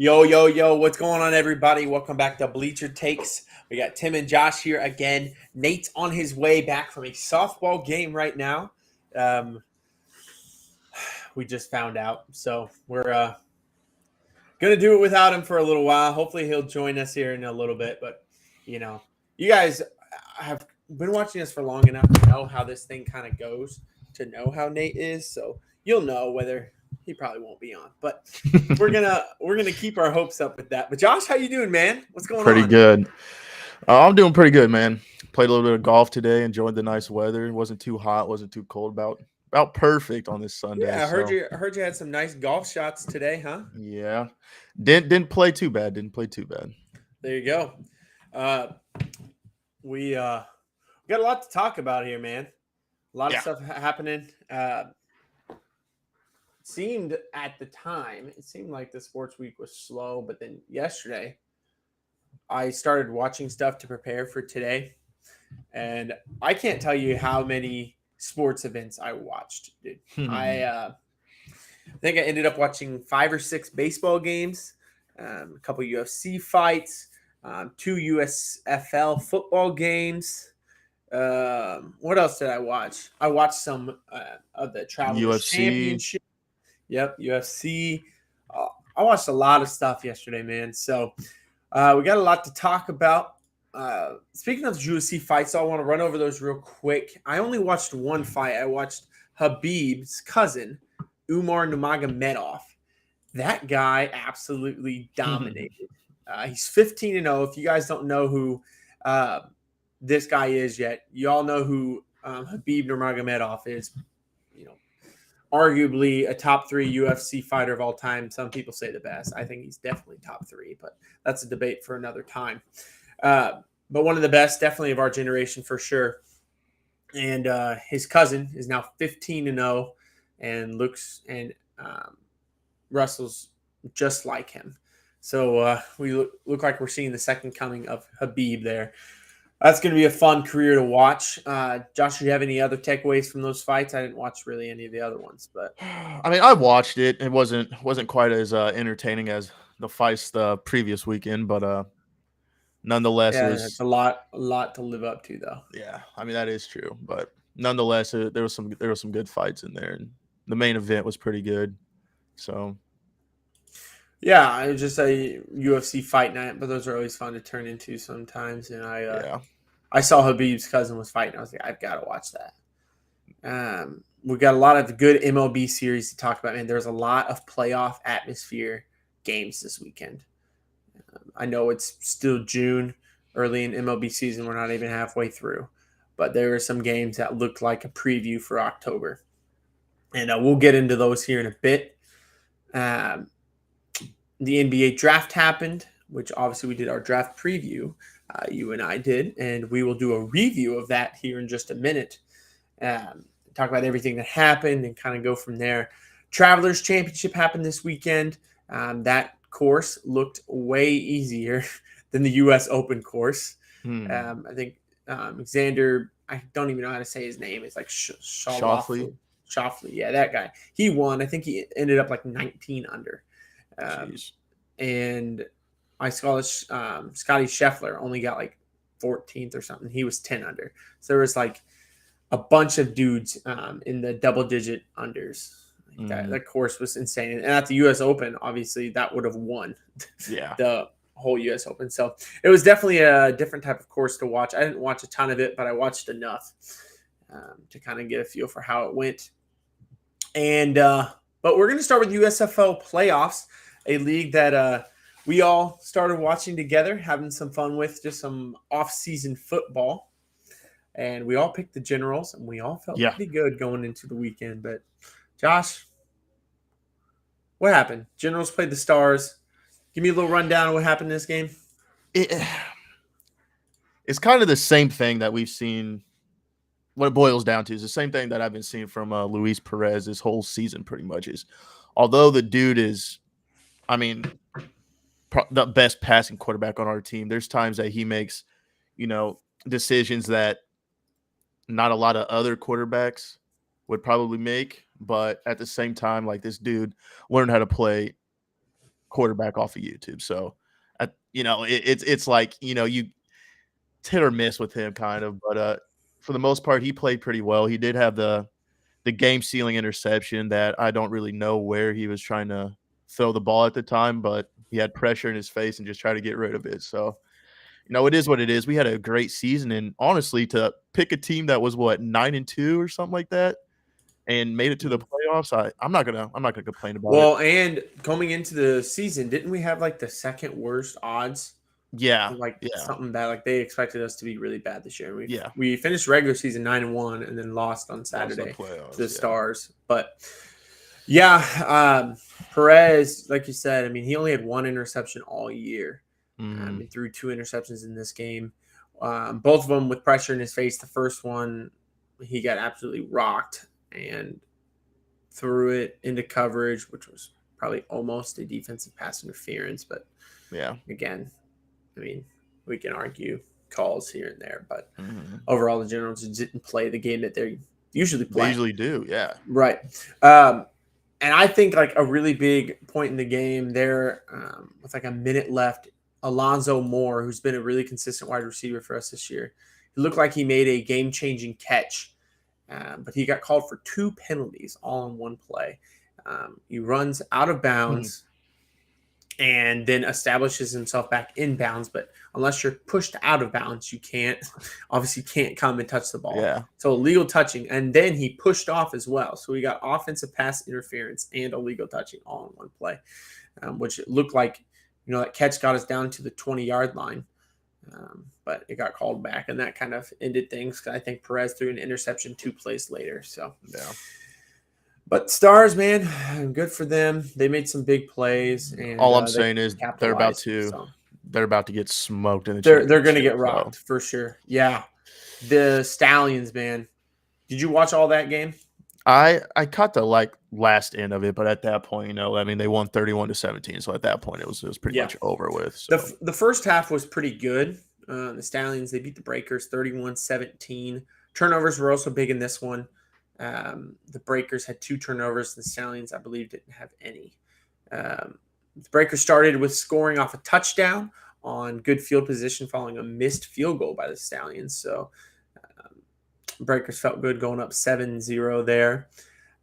Yo, yo, yo, what's going on, everybody? Welcome back to Bleacher Takes. We got Tim and Josh here again. Nate's on his way back from a softball game right now. Um, we just found out. So we're going to do it without him for a little while. Hopefully, he'll join us here in a little bit. But, you guys have been watching us for long enough to know how this thing kind of goes, to know how Nate is. So you'll know whether he probably won't be on. But we're gonna keep our hopes up with that. But Josh, how you doing, man? What's going Pretty on? good. I'm doing pretty good, man. Played a little bit of golf today. Enjoyed the nice weather. It wasn't too hot. Wasn't too cold. About perfect on this Sunday. Yeah, So I heard you had some nice golf shots today, huh? yeah, didn't play too bad. Didn't play too bad. There you go. Uh, we got a lot to talk about here, man. A lot of Yeah. stuff happening. Seemed at the time, it seemed like the sports week was slow, but then yesterday I started watching stuff to prepare for today, and I can't tell you how many sports events I watched, dude. I think I ended up watching 5 or 6 baseball games, a couple UFC fights, 2 USFL football games. What else did I watch? I watched some of the Travelers UFC. Championship. Yep, UFC. I watched a lot of stuff yesterday, man. So we got a lot to talk about. Speaking of UFC fights, I want to run over those real quick. I only watched one fight. I watched Habib's cousin, Umar Nurmagomedov. That guy absolutely dominated. He's 15-0. If you guys don't know who this guy is yet, you all know who Habib Nurmagomedov is. Arguably a top 3 UFC fighter of all time. Some people say the best. I think he's definitely top 3, but that's a debate for another time. But one of the best, definitely of our generation for sure. And his cousin is now 15-0 and looks and wrestles just like him. So we look like we're seeing the second coming of Habib there. That's going to be a fun career to watch. Josh, do you have any other takeaways from those fights? I didn't watch really any of the other ones, but I mean, I watched it. It wasn't quite as entertaining as the fights the previous weekend, but nonetheless, it yeah, it's was. a lot to live up to, though. Yeah, I mean that is true, but nonetheless, there was some good fights in there, and the main event was pretty good. So Yeah, it was just a UFC fight night, but those are always fun to turn into sometimes. And yeah. I saw Habib's cousin was fighting. I was like, I've got to watch that. We got a lot of good MLB series to talk about, and there's a lot of playoff atmosphere games this weekend. I know it's still June, early in MLB season. We're not even halfway through, but there are some games that looked like a preview for October, and we'll get into those here in a bit. The NBA draft happened, which obviously we did our draft preview. You and I did, and we will do a review of that here in just a minute. Talk about everything that happened and kind of go from there. Travelers Championship happened this weekend. That course looked way easier than the U.S. Open course. I think Xander, I don't even know how to say his name. It's like Shoffley. Shoffley. Yeah, that guy. He won. I think he ended up like 19 under. Jeez. And I saw Scotty Scheffler only got like 14th or something. He was 10 under. So there was like a bunch of dudes in the double-digit unders. That course was insane. And at the U.S. Open, obviously, that would have won Yeah. the whole U.S. Open. So it was definitely a different type of course to watch. I didn't watch a ton of it, but I watched enough to kind of get a feel for how it went. And but we're going to start with USFL playoffs, a league that we all started watching together, having some fun with, just some off-season football. And we all picked the Generals, and we all felt pretty good going into the weekend. But, Josh, what happened? Generals played the Stars. Give me a little rundown of what happened in this game. It's kind of the same thing that we've seen. What it boils down to is the same thing that I've been seeing from Luis Perez this whole season pretty much is, although the dude is, I mean, the best passing quarterback on our team, there's times that he makes, decisions that not a lot of other quarterbacks would probably make. But at the same time, like this dude learned how to play quarterback off of YouTube. So, it's like, you hit or miss with him kind of, but for the most part, he played pretty well. He did have the game sealing interception that I don't really know where he was trying to throw the ball at the time, but he had pressure in his face and just tried to get rid of it. So, it is what it is. We had a great season, and honestly, to pick a team that was 9-2 or something like that, and made it to the playoffs, I'm not gonna complain about it. Well, and coming into the season, didn't we have like the second worst odds? Yeah, Something bad. Like they expected us to be really bad this year. Yeah. We finished regular season 9-1 and then lost on Saturday playoffs, to the Stars. But yeah, Perez, like you said, I mean, he only had one interception all year. He threw 2 interceptions in this game. Both of them with pressure in his face. The first one, he got absolutely rocked and threw it into coverage, which was probably almost a defensive pass interference. But yeah, again, I mean, we can argue calls here and there, but overall, the Generals didn't play the game that they usually play. They usually do, yeah. Right. And I think like a really big point in the game there, with like a minute left, Alonzo Moore, who's been a really consistent wide receiver for us this year, he looked like he made a game-changing catch, but he got called for 2 penalties all in one play. He runs out of bounds and then establishes himself back in bounds. But unless you're pushed out of bounds, you can't come and touch the ball. Yeah. So illegal touching. And then he pushed off as well. So we got offensive pass interference and illegal touching all in one play, which it looked like, that catch got us down to the 20-yard line. But it got called back, and that kind of ended things. I think Perez threw an interception 2 plays later. So, yeah. But Stars, man, good for them. They made some big plays. And all I'm saying is they're about to get smoked in the championship. They're going to get rocked for sure. Yeah, the Stallions, man. Did you watch all that game? I caught the last end of it, but at that point, I mean, they won 31-17. So at that point, it was pretty much over with. So. The first half was pretty good. The Stallions, they beat the Breakers 31-17. Turnovers were also big in this one. The Breakers had 2 turnovers. The Stallions, I believe, didn't have any. The Breakers started with scoring off a touchdown on good field position following a missed field goal by the Stallions. So Breakers felt good going up 7-0 there.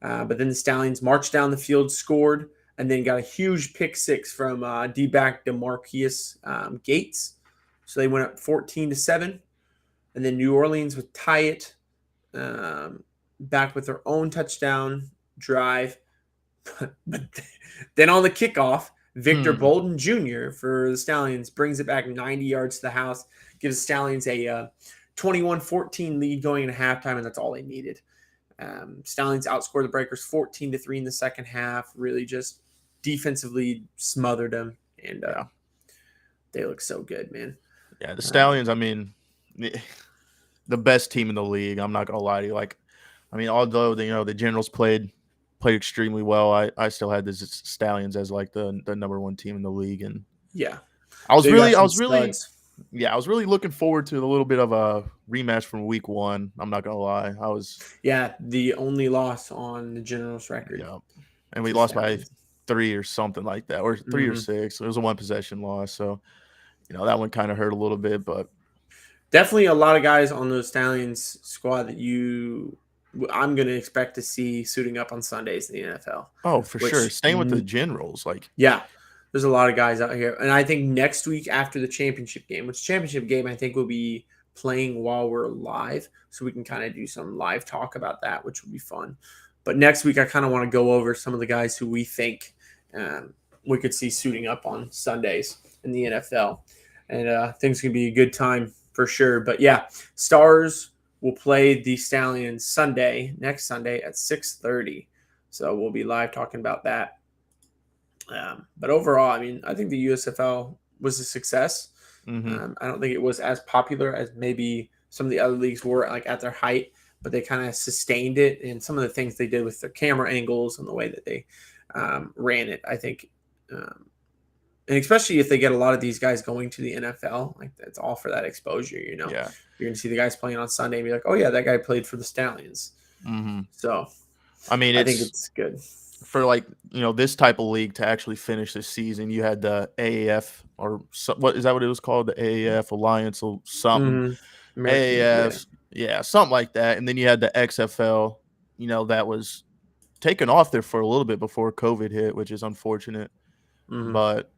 But then the Stallions marched down the field, scored, and then got a huge pick 6 from D-back DeMarcus Gates. So they went up 14-7. And then New Orleans would tie it back with their own touchdown drive. But then on the kickoff, Victor Bolden Jr. for the Stallions brings it back 90 yards to the house, gives the Stallions a 21-14 lead going into halftime, and that's all they needed. Stallions outscored the Breakers 14-3 in the second half, really just defensively smothered them, and they look so good, man. Yeah, the Stallions, I mean, the best team in the league, I'm not going to lie to you. Although, the Generals played extremely well, I still had the Stallions as the number 1 team in the league, and I was really looking forward to a little bit of a rematch from week 1. I'm not gonna lie, the only loss on the Generals record. Yeah, and we lost by 3 or something like that, or 3 or 6. It was a 1 possession loss, so that one kind of hurt a little bit, but definitely a lot of guys on the Stallions squad that I'm going to expect to see suiting up on Sundays in the NFL. Oh, for sure. Staying with the Generals. There's a lot of guys out here. And I think next week after the championship game, I think will be playing while we're live. So we can kind of do some live talk about that, which would be fun. But next week, I kind of want to go over some of the guys who we think we could see suiting up on Sundays in the NFL. And I think it's going to be a good time for sure. But Stars will play the Stallions next Sunday at 6:30. So we'll be live talking about that. But overall, I think the USFL was a success. I don't think it was as popular as maybe some of the other leagues were at their height, but they kind of sustained it. And some of the things they did with their camera angles and the way that they ran it, I think, and especially if they get a lot of these guys going to the NFL, that's all for that exposure, Yeah. You're going to see the guys playing on Sunday and be like, oh, yeah, that guy played for the Stallions. So, I think it's good. for like this type of league to actually finish this season, you had the AAF or what is that what it was called, the AAF Alliance or something, Mhm. American, yeah. AAF, yeah, something like that, and then you had the XFL, that was taken off there for a little bit before COVID hit, which is unfortunate, Mhm. but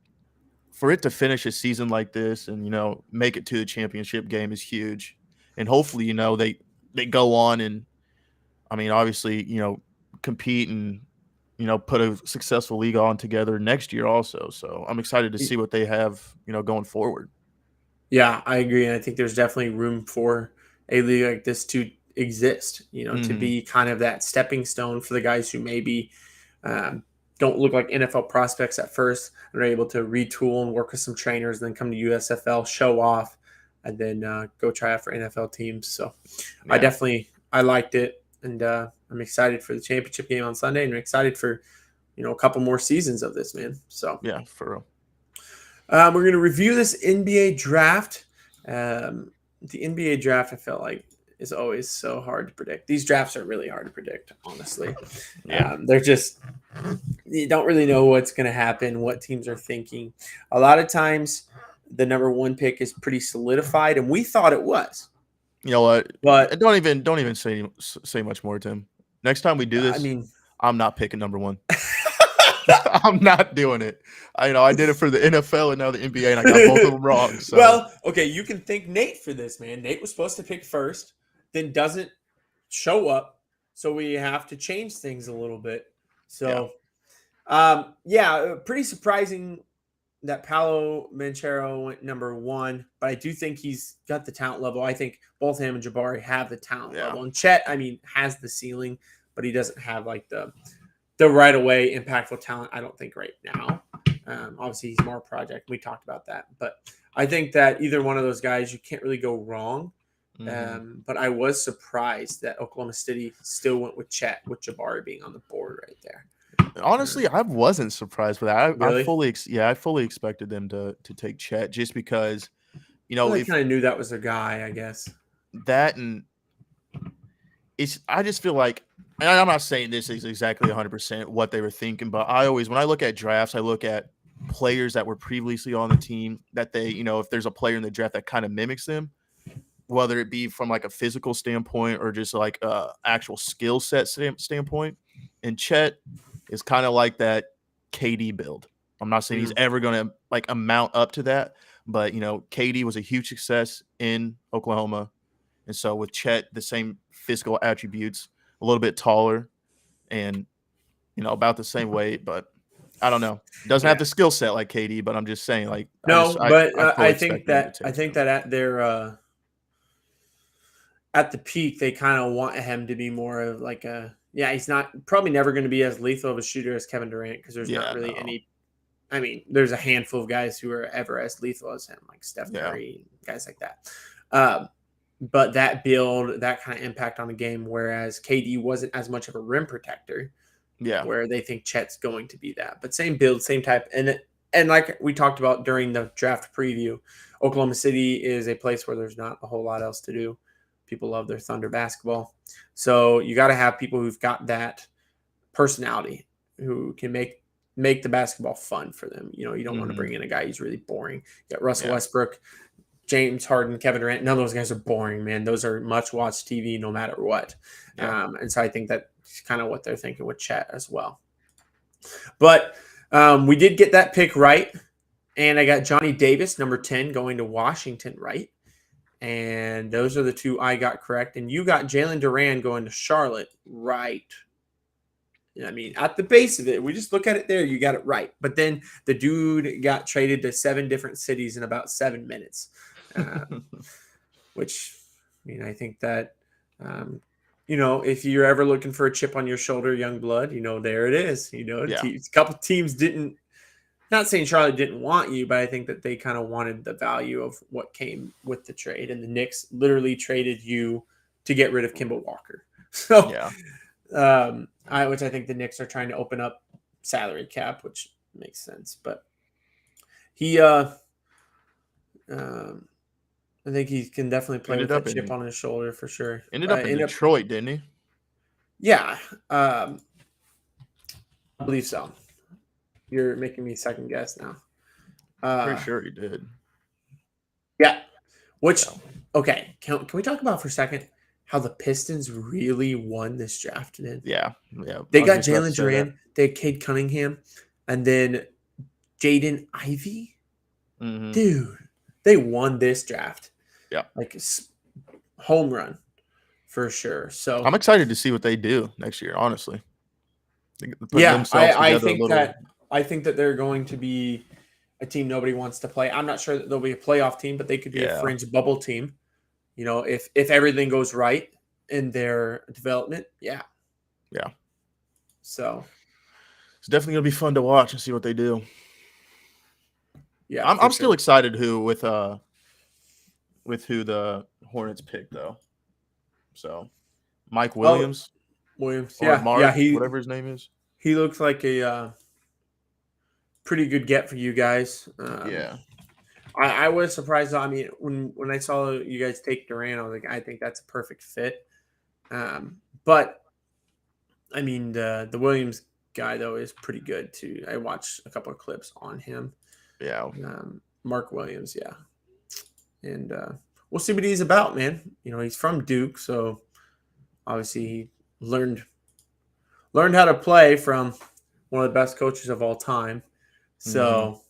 for it to finish a season like this and make it to the championship game is huge, and hopefully they go on and I mean obviously compete and put a successful league on together next year also. So I'm excited to see what they have going forward. Yeah, I agree. And I think there's definitely room for a league like this to exist, to Hmm. be kind of that stepping stone for the guys who maybe um, don't look like NFL prospects at first and are able to retool and work with some trainers, and then come to USFL, show off, and then go try out for NFL teams. So Yeah, I liked it. And I'm excited for the championship game on Sunday, and I'm excited for, a couple more seasons of this, man. So yeah, for real. we're going to review this NBA draft. The NBA draft, I felt like, is always so hard to predict. These drafts are really hard to predict, honestly. Yeah. They're just, you don't really know what's going to happen, what teams are thinking. A lot of times, the number one pick is pretty solidified, and we thought it was. You know what? But, Don't even say much more, Tim. Next time we do I this, mean, I'm not picking number one. I'm not doing it. I did it for the NFL and now the NBA, and I got both of them wrong. So well, okay, you can thank Nate for this, man. Nate was supposed to pick first, then doesn't show up, so we have to change things a little bit. yeah, So, pretty surprising that Paolo Banchero went number one, but I do think he's got the talent level. I think both him and Jabari have the talent yeah, level, and Chet, I mean, has the ceiling, but he doesn't have like the right away impactful talent. I don't think right now. Obviously, he's more a project. We talked about that, but I think that either one of those guys, you can't really go wrong. hmm, But I was surprised that Oklahoma City still went with Chet, with Jabari being on the board right there. honestly, I wasn't surprised with that. I Really? fully expected them to take Chet just because Well, they if kind of knew that was their guy, I guess. that and I just feel like, and I'm not saying this is exactly 100% what they were thinking, but when I look at drafts, I look at players that were previously on the team that they, if there's a player in the draft that kind of mimics them, whether it be from like a physical standpoint or just like a actual skill set standpoint. And Chet is kind of like that KD build. I'm not saying he's Mm. ever going to like amount up to that, but KD was a huge success in Oklahoma. And so with Chet, the same physical attributes, a little bit taller and, about the same weight, but I don't know. Doesn't have Yeah. the skill set like KD, but I'm just saying, like, No, but I fully I think expected him to that take him. at their at the peak, they kind of want him to be more of like a, yeah, he's not probably never going to be as lethal of a shooter as Kevin Durant, because there's not Yeah, really no. any. I mean, there's a handful of guys who are ever as lethal as him, like Steph Yeah. Curry, guys like that. Um, but that build, that kind of impact on the game, whereas KD wasn't as much of a rim protector, Yeah. where they think Chet's going to be that. But same build, same type, and like we talked about during the draft preview, Oklahoma City is a place where there's not a whole lot else to do. People love their Thunder basketball, so you got to have people who've got that personality, who can make the basketball fun for them. You don't want to Mhm. bring in a guy who's really boring. You got Russell Yeah. Westbrook, James Harden, Kevin Durant. None of those guys are boring, man. Those are much watched TV no matter what. Yeah. And so I think that's kind of what they're thinking with Chet as well. But we did get that pick right. And I got Johnny Davis, number 10, going to Washington, right? And those are the two I got correct. And you got Jalen Duran going to Charlotte, right? I mean, at the base of it, we just look at it there, you got it right. But then the dude got traded to 7 different cities in about 7 minutes, which, I mean, I think that, if you're ever looking for a chip on your shoulder, young blood, there it is. Yeah. A couple teams didn't, not saying Charlotte didn't want you, but I think that they kind of wanted the value of what came with the trade. And the Knicks literally traded you to get rid of Kimball Walker. So, Yeah. which I think the Knicks are trying to open up salary cap, which makes sense. But he, I think he can definitely play with Ended that up chip in on his shoulder for sure. ended up in Detroit, didn't he? Yeah. I believe so. You're making me second guess now. Pretty sure he did. Yeah. Which, Yeah. okay, can we talk about for a second how the Pistons really won this draft? Man? Yeah. They I was got just about to Jalen say that. Duran, they had Cade Cunningham, and then Jaden Ivey. Hmm. Dude, they won this draft. Yeah. Like home run for sure. So I'm excited to see what they do next year, honestly. They're putting yeah, themselves I together a think little. that they're going to be a team nobody wants to play. I'm not sure that they'll be a playoff team, but they could be a Yeah. fringe bubble team. You know, if everything goes right in their development, yeah. Yeah. So It's definitely gonna be fun to watch and see what they do. yeah, I'm for still sure. excited with who the Hornets picked though. So Mike Oh, Williams Williams, or yeah, Mark, whatever his name is. he looks like a pretty good get for you guys. Yeah. I was surprised. I mean, when I saw you guys take Durant, I was like, I think that's a perfect fit. But I mean, the Williams guy though is pretty good too. I watched a couple of clips on him. Yeah. Mark Williams, yeah, and we'll see what he's about, man. You know, he's from Duke, so obviously he learned how to play from one of the best coaches of all time. So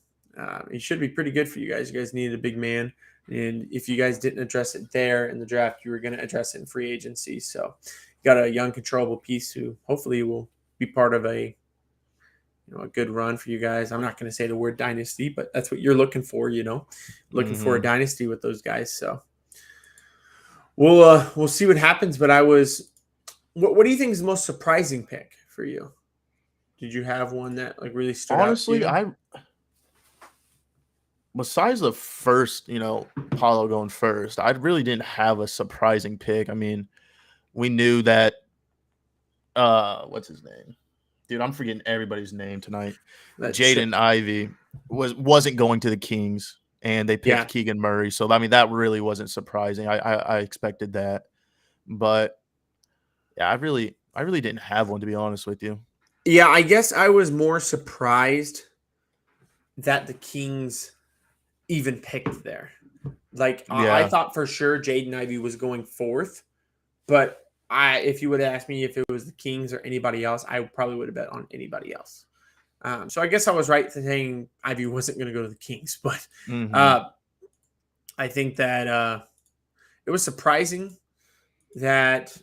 he should be pretty good for you guys. You guys needed a big man. And if you guys didn't address it there in the draft, you were going to address it in free agency. So you got a young, controllable piece who hopefully will be part of a good run for you guys. I'm not going to say the word dynasty, but that's what you're looking for. Looking for a dynasty with those guys. So we'll see what happens. But what do you think is the most surprising pick for you? Did you have one that like really stood out to Honestly, you? besides the first, Paulo going first, I really didn't have a surprising pick. I mean, we knew that what's his name? Dude, I'm forgetting everybody's name tonight. Jaden Ivey wasn't going to the Kings, and they picked Keegan Murray. So I mean, that really wasn't surprising. I expected that, but yeah, I really didn't have one, to be honest with you. Yeah, I guess I was more surprised that the Kings even picked there. Like I Yeah, thought for sure Jaden Ivey was going fourth, but if you would have asked me if it was the Kings or anybody else, I probably would have bet on anybody else. So I guess I was right saying Ivey wasn't going to go to the Kings, but I think that it was surprising that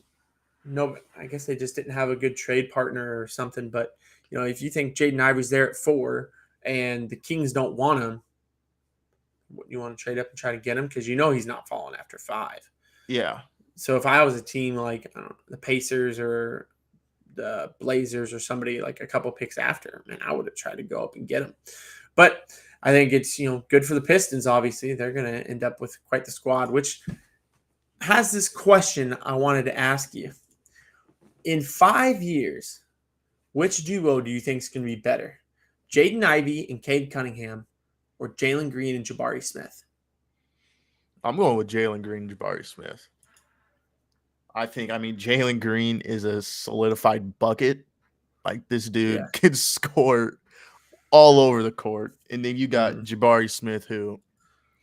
I guess they just didn't have a good trade partner or something. But if you think Jaden Ivey's there at 4 and the Kings don't want him, you want to trade up and try to get him because he's not falling after 5. yeah. So if I was a team like the Pacers or the Blazers or somebody like a couple picks after, man, I would have tried to go up and get him. But I think it's good for the Pistons. Obviously, they're going to end up with quite the squad, which has this question I wanted to ask you. In 5 years, which duo do you think is going to be better? Jaden Ivey and Cade Cunningham or Jalen Green and Jabari Smith? I'm going with Jalen Green and Jabari Smith. I mean, Jalen Green is a solidified bucket. Like, this dude can score all over the court. And then you got Jabari Smith, who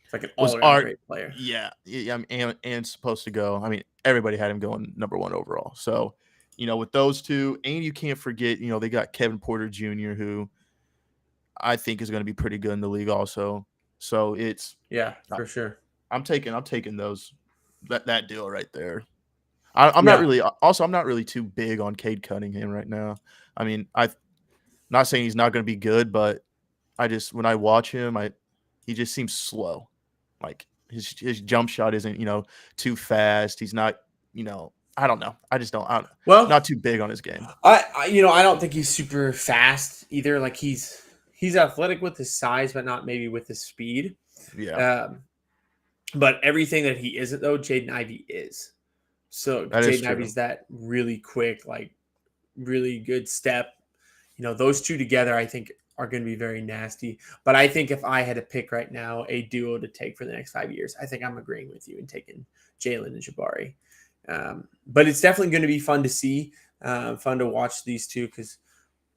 it's like an all-around great player. Yeah, and supposed to go. I mean, everybody had him going number 1 overall. So, with those two, and you can't forget, they got Kevin Porter Jr., who I think is going to be pretty good in the league also. So it's for sure. I'm taking those that deal right there. I'm not really too big on Cade Cunningham right now. I mean, I'm not saying he's not going to be good, but when I watch him, he just seems slow. Like his jump shot isn't too fast. He's not I don't know. I don't know. Well, not too big on his game. I don't think he's super fast either. Like he's athletic with his size, but not maybe with his speed. Yeah. But everything that he isn't though, Jaden Ivey is. So Jaden Ivey's that really quick, like really good step. Those two together, I think, are going to be very nasty. But I think if I had to pick right now a duo to take for the next 5 years, I think I'm agreeing with you and taking Jalen and Jabari. But it's definitely going to be fun to see, fun to watch these two because,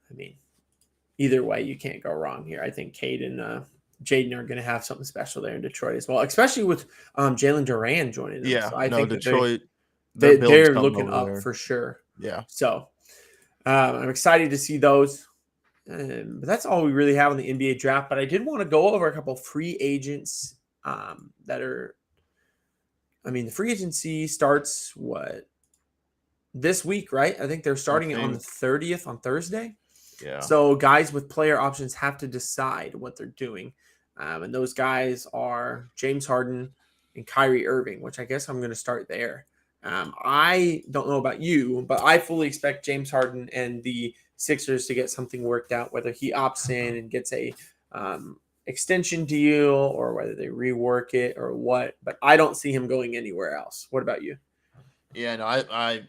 I mean, either way, you can't go wrong here. I think Cade and Jaden are going to have something special there in Detroit as well, especially with Jalen Duran joining them. Yeah, So I no, think that Detroit, they're building they're something looking over up there. for sure. Yeah. So I'm excited to see those. But that's all we really have on the NBA draft. But I did want to go over a couple free agents that are. I mean, the free agency starts this week, right? I think they're starting it on the 30th on Thursday. Yeah. So guys with player options have to decide what they're doing. And those guys are James Harden and Kyrie Irving, which I guess I'm going to start there. I don't know about you, but I fully expect James Harden and the Sixers to get something worked out, whether he opts in and gets a extension deal or whether they rework it or what. But I don't see him going anywhere else. What about you? Yeah, no, I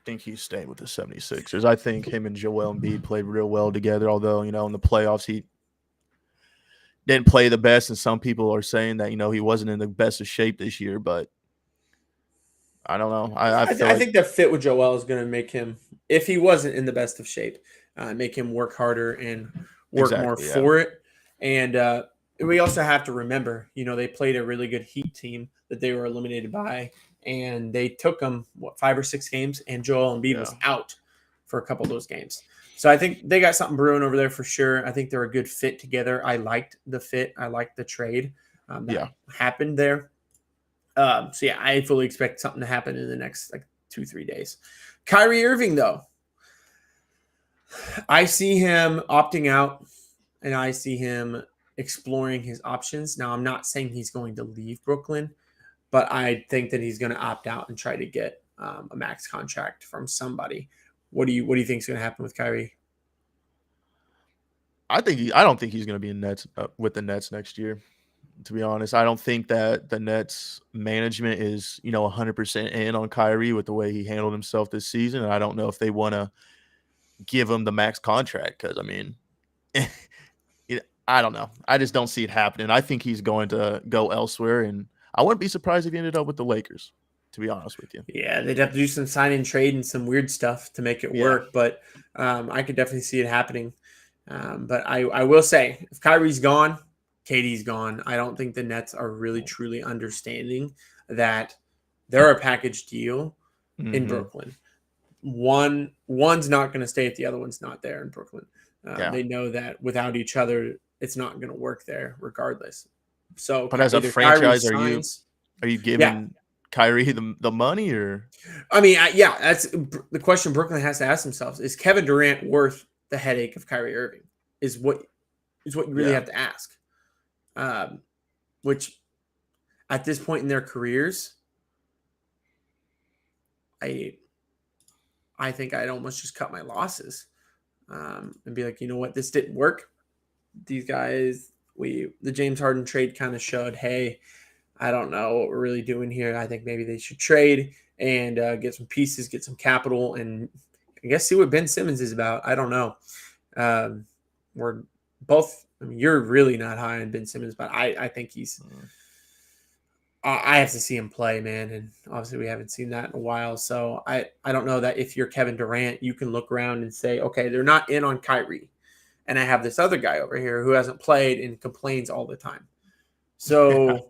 think he's staying with the 76ers. I think him and Joel Embiid played real well together, although, in the playoffs he didn't play the best, and some people are saying that, he wasn't in the best of shape this year, but I don't know. I think the fit with Joel is going to make him, if he wasn't in the best of shape, make him work harder and work more for it. And we also have to remember, they played a really good Heat team that they were eliminated by, and they took them 5 or 6 games, and Joel Embiid was out for a couple of those games. So I think they got something brewing over there for sure. I think they're a good fit together. I liked the fit. I liked the trade that happened there. So yeah, I fully expect something to happen in the next 2-3 days. Kyrie Irving, though, I see him opting out, and I see him exploring his options. Now, I'm not saying he's going to leave Brooklyn, but I think that he's going to opt out and try to get a max contract from somebody. What do you think is going to happen with Kyrie? I don't think he's going to be with the Nets next year. To be honest, I don't think that the Nets management is 100% in on Kyrie with the way he handled himself this season, and I don't know if they want to give him the max contract because I don't know. I just don't see it happening. I think he's going to go elsewhere, and I wouldn't be surprised if he ended up with the Lakers, to be honest with you. Yeah, they'd have to do some sign and trade and some weird stuff to make it work, but I could definitely see it happening. But I will say, if Kyrie's gone, KD's gone. I don't think the Nets are really truly understanding that they're a package deal in Brooklyn. One's not going to stay if the other one's not there in Brooklyn. They know that without each other, it's not going to work there regardless. So, but as a franchise, are you giving Kyrie the money, or? I mean, that's the question Brooklyn has to ask themselves: is Kevin Durant worth the headache of Kyrie Irving? Is what you really have to ask. Which, at this point in their careers, I think I'd almost just cut my losses and be like, you know what, this didn't work. These guys, the James Harden trade kind of showed, hey, I don't know what we're really doing here. I think maybe they should trade and get some pieces, get some capital, and I guess see what Ben Simmons is about. I don't know. We're both. I mean, you're really not high on Ben Simmons, but I think he's. I have to see him play, man, and obviously we haven't seen that in a while. So I don't know that if you're Kevin Durant, you can look around and say, okay, they're not in on Kyrie, and I have this other guy over here who hasn't played and complains all the time. So,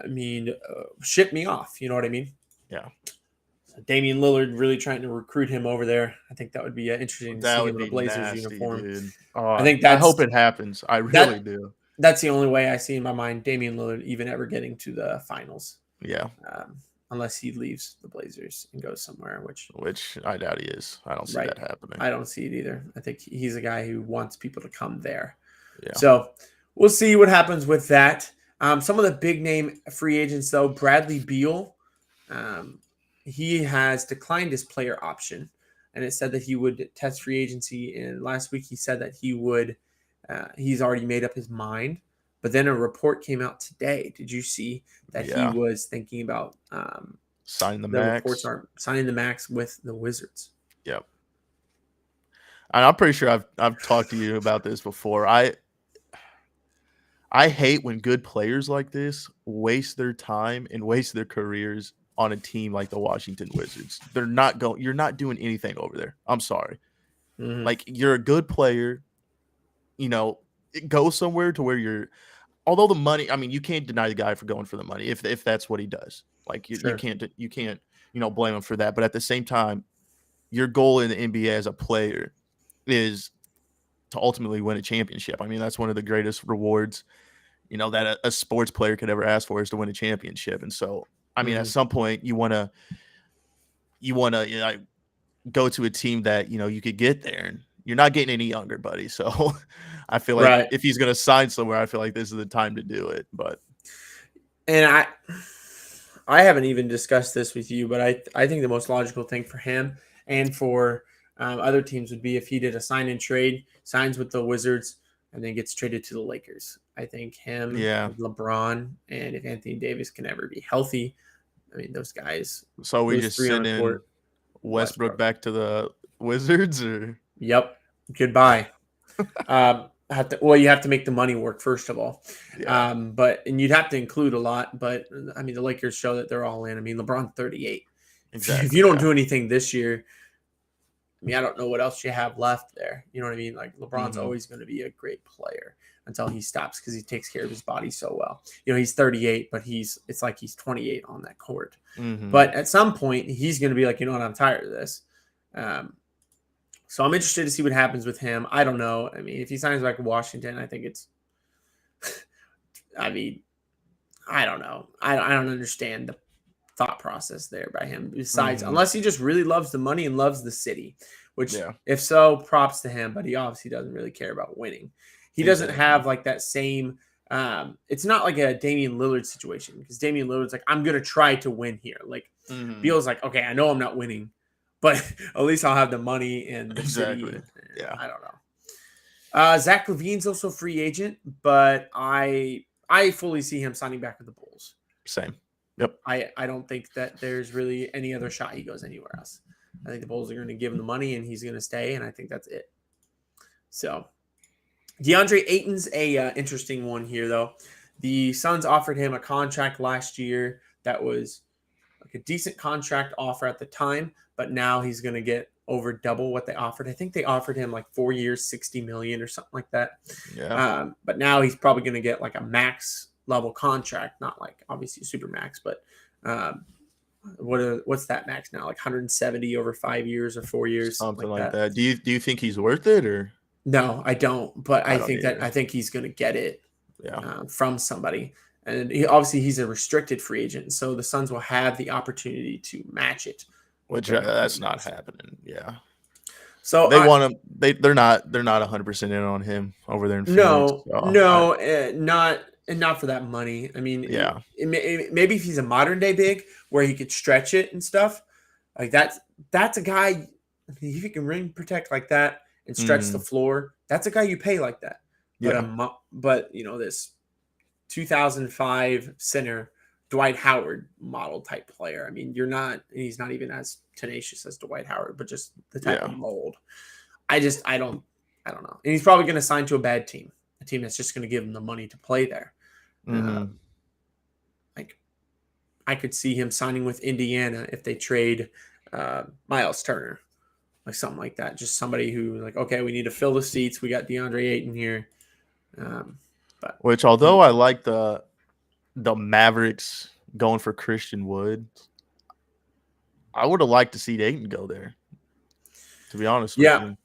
I mean, ship me off. You know what I mean? Yeah. So Damian Lillard really trying to recruit him over there. I think that would be interesting to see him in a Blazers nasty, uniform. Dude. I hope it happens. I really do. That's the only way I see in my mind Damian Lillard even ever getting to the finals. Yeah. Unless he leaves the Blazers and goes somewhere, which I doubt he is. I don't see that happening. I don't see it either. I think he's a guy who wants people to come there. Yeah. So we'll see what happens with that. Some of the big name free agents, though, Bradley Beal, he has declined his player option, and it said that he would test free agency. And last week he said that he would. He's already made up his mind. But then a report came out today. Did you see that he was thinking about signing the max? Reports are signing the max with the Wizards. Yep. And I'm pretty sure I've talked to you about this before. I hate when good players like this waste their time and waste their careers on a team like the Washington Wizards. You're not doing anything over there. I'm sorry. Mm-hmm. Like, you're a good player. go somewhere to where you're. Although the money, I mean, you can't deny the guy for going for the money if that's what he does. Like you Sure. can't blame him for that. But at the same time, your goal in the NBA as a player is to ultimately win a championship. I mean, that's one of the greatest rewards, that a sports player could ever ask for, is to win a championship. And so, I mean, at some point you want to go to a team that, you could get there, and you're not getting any younger, buddy. So I feel like Right. if he's going to sign somewhere, I feel like this is the time to do it. But And I haven't even discussed this with you, but I think the most logical thing for him and for other teams would be if he did a sign and trade, signs with the Wizards, and then gets traded to the Lakers. I think him, yeah. with LeBron, and if Anthony Davis can ever be healthy, I mean, those guys. So we those just three on send the in court. Westbrook back to the Wizards, or Yep. Goodbye. You have to make the money work first of all. yeah, And you'd have to include a lot. But I mean, the Lakers show that they're all in. I mean, LeBron's 38. exactly. If you don't do anything this year, I mean, I don't know what else you have left there. You know what I mean? Like LeBron's always going to be a great player until he stops because he takes care of his body so well. He's 38, but it's like he's 28 on that court. But at some point, he's going to be like, you know what, I'm tired of this. So I'm interested to see what happens with him. I don't know. I mean, if he signs back with Washington, I think it's. I mean, I don't know. I don't understand the thought process there by him. Besides, unless he just really loves the money and loves the city, which, if so, props to him. But he obviously doesn't really care about winning. He doesn't have like that same. It's not like a Damian Lillard situation, because Damian Lillard's like, I'm gonna try to win here. Like Beal's like, okay, I know I'm not winning, but at least I'll have the money and the city. Yeah, I don't know. Zach LaVine's also a free agent, but I fully see him signing back with the Bulls. Same. Yep. I don't think that there's really any other shot he goes anywhere else. I think the Bulls are going to give him the money and he's going to stay, and I think that's it. So DeAndre Ayton's a interesting one here, though. The Suns offered him a contract last year that was like a decent contract offer at the time, but now he's going to get over double what they offered. I think they offered him like 4 years, $60 million or something like that. Yeah. But now he's probably going to get like a max level contract, not like obviously super max, but what's that max now? Like 170 over 5 years or 4 years, something like that. Do you think he's worth it, or? No, I don't. But I think he's going to get it from somebody. And he's a restricted free agent, so the Suns will have the opportunity to match it. Which that's not happening. Yeah. So they want him. They're not 100% in on him over there in Phoenix. Not for that money. I mean, yeah. Maybe if he's a modern day big where he could stretch it and stuff, like that's a guy. If he can ring protect like that and stretch the floor, that's a guy you pay like that. Yeah. But this 2005 center Dwight Howard model type player. I mean, he's not even as tenacious as Dwight Howard, but just the type of mold. I don't know. And he's probably going to sign to a bad team, a team that's just going to give him the money to play there. Like I could see him signing with Indiana if they trade Miles Turner, like something like that. Just somebody who like, okay, we need to fill the seats. We got DeAndre Ayton here. Which, although I like the Mavericks going for Christian Wood, I would have liked to see Ayton go there, to be honest with you.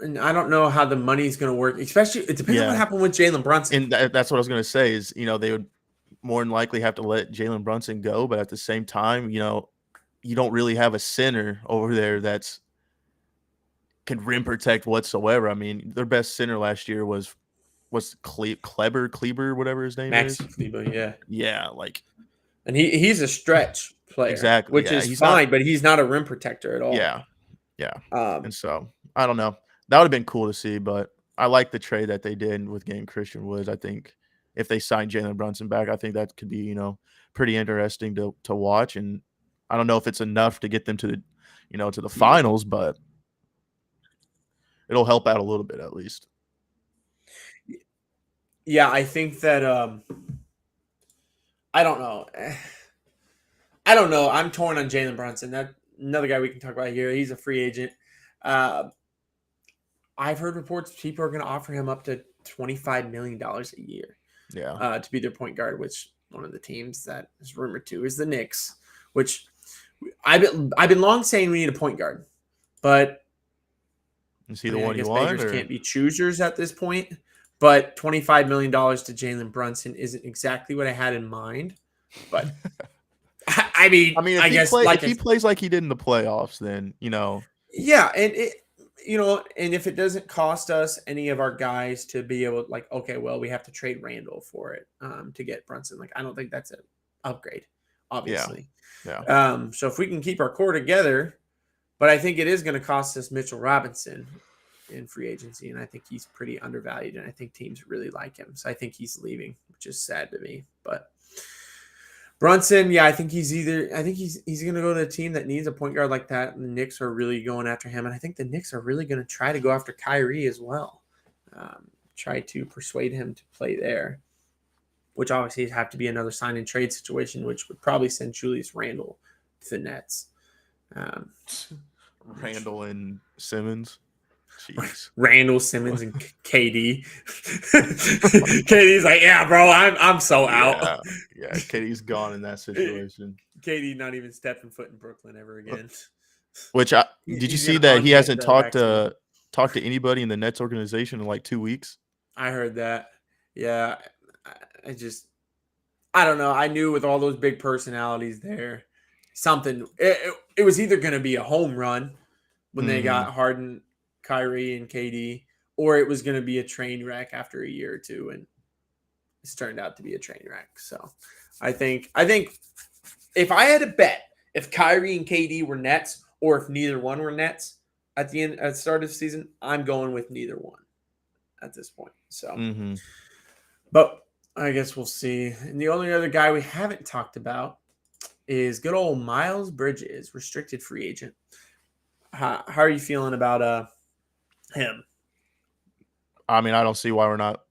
And I don't know how the money's going to work, especially it depends on what happened with Jalen Brunson. And that's what I was going to say is, they would more than likely have to let Jalen Brunson go. But at the same time, you don't really have a center over there that's can rim protect whatsoever. I mean, their best center last year was Kleber, whatever his name is. Maxi Kleber, yeah, like, and he's a stretch player, exactly, which is fine, but he's not a rim protector at all. Yeah. And so I don't know. That would have been cool to see, but I like the trade that they did with getting Christian Woods. I think if they sign Jalen Brunson back, I think that could be pretty interesting to watch. And I don't know if it's enough to get them to the to the finals, but it'll help out a little bit at least. Yeah, I think that I don't know. I'm torn on Jalen Brunson. That's another guy we can talk about here. He's a free agent. I've heard reports people are going to offer him up to $25 million a year Yeah. to be their point guard, which one of the teams that is rumored to is the Knicks, which I've been long saying we need a point guard, but Is he I the mean, I one you guess want? beggars Or can't be choosers at this point. But $25 million to Jalen Brunson isn't exactly what I had in mind. But I mean, I mean, I guess like if he plays like he did in the playoffs, then yeah, and and if it doesn't cost us any of our guys to be able, like, okay, well, we have to trade Randall for it to get Brunson. Like, I don't think that's an upgrade, yeah, obviously. yeah. So if we can keep our core together, but I think it is going to cost us Mitchell Robinson in free agency, and I think he's pretty undervalued, and I think teams really like him. So I think he's leaving, which is sad to me. But Brunson, yeah, I think he's going to go to a team that needs a point guard like that, and the Knicks are really going after him, and I think the Knicks are really going to try to go after Kyrie as well, try to persuade him to play there, which obviously would have to be another sign and trade situation, which would probably send Julius Randle to the Nets. Randall and Simmons. Jeez. Randall, Simmons, and KD. KD's like, yeah, bro, I'm so out. Yeah, KD's gone in that situation. KD not even stepping foot in Brooklyn ever again. Which did you see that he hasn't talked to anybody in the Nets organization in like 2 weeks? I heard that. Yeah, I don't know. I knew with all those big personalities there, it was either going to be a home run when they got Harden, Kyrie, and KD, or it was going to be a train wreck after a year or two, and it's turned out to be a train wreck. So I think if I had to bet if Kyrie and KD were Nets or if neither one were Nets at the start of the season, I'm going with neither one at this point. So, but I guess we'll see. And the only other guy we haven't talked about is good old Miles Bridges, restricted free agent. How are you feeling about him? I mean, I don't see why we're not.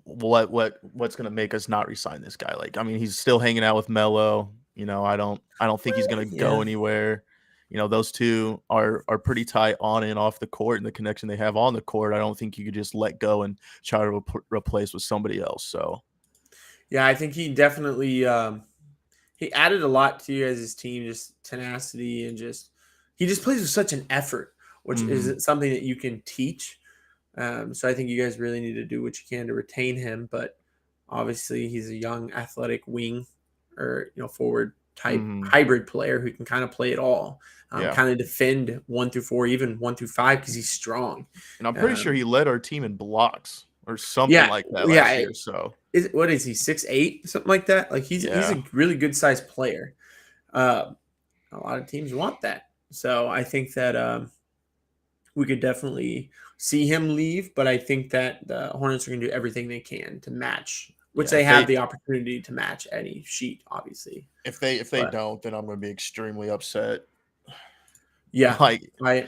What's going to make us not resign this guy? Like, I mean, he's still hanging out with Melo. I don't think he's going to go anywhere. Those two are pretty tight on and off the court, and the connection they have on the court, I don't think you could just let go and try to replace with somebody else. So, yeah, I think he definitely he added a lot to you as his team, just tenacity and he just plays with such an effort, which isn't something that you can teach. So I think you guys really need to do what you can to retain him. But obviously, he's a young, athletic wing or forward type hybrid player who can kind of play it all, kind of defend 1 through 4, even 1 through 5 because he's strong. And I'm pretty sure he led our team in blocks or something like that last year. So what is he, 6'8", something like that? Like he's a really good sized player. A lot of teams want that. So I think that we could definitely see him leave, but I think that the Hornets are going to do everything they can to match, which they have the opportunity to match any sheet, obviously. If they don't, then I'm going to be extremely upset. Yeah, I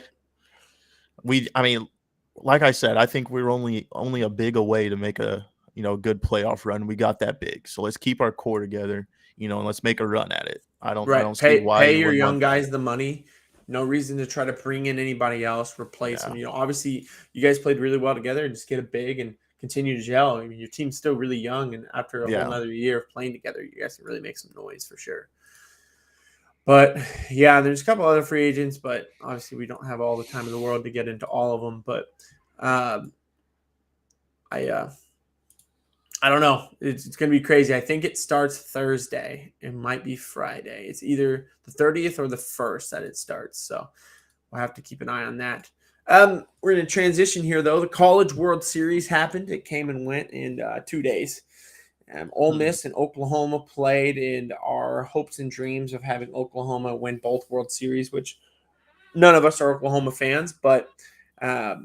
mean, like I said, I think we're only a big away to make a good playoff run. We got that big, so let's keep our core together, and let's make a run at it. I don't see why pay your young guys the money. No reason to try to bring in anybody else, replace them. Obviously, you guys played really well together, and just get a big and continue to gel. I mean, your team's still really young, and after a whole another year of playing together, you guys can really make some noise for sure. But yeah, there's a couple other free agents, but obviously we don't have all the time in the world to get into all of them. But I don't know. It's going to be crazy. I think it starts Thursday. It might be Friday. It's either the 30th or the 1st that it starts. So we'll have to keep an eye on that. We're going to transition here, though. The College World Series happened. It came and went in 2 days. Ole Miss and Oklahoma played, and our hopes and dreams of having Oklahoma win both World Series, which none of us are Oklahoma fans, but I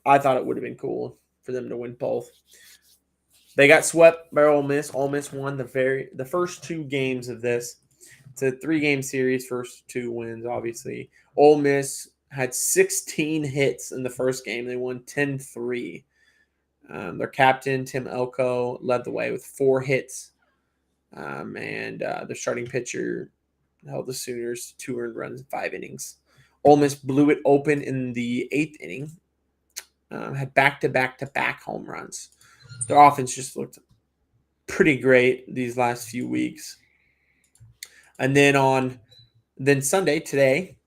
thought it would have been cool for them to win both. They got swept by Ole Miss. Ole Miss won the first 2 games of this. It's a 3-game series, first 2 wins, obviously. Ole Miss had 16 hits in the first game. They won 10-3. Their captain, Tim Elko, led the way with 4 hits. And their starting pitcher held the Sooners 2 earned runs in 5 innings. Ole Miss blew it open in the 8th inning. had back-to-back-to-back home runs. Their offense just looked pretty great these last few weeks. And then Sunday, today,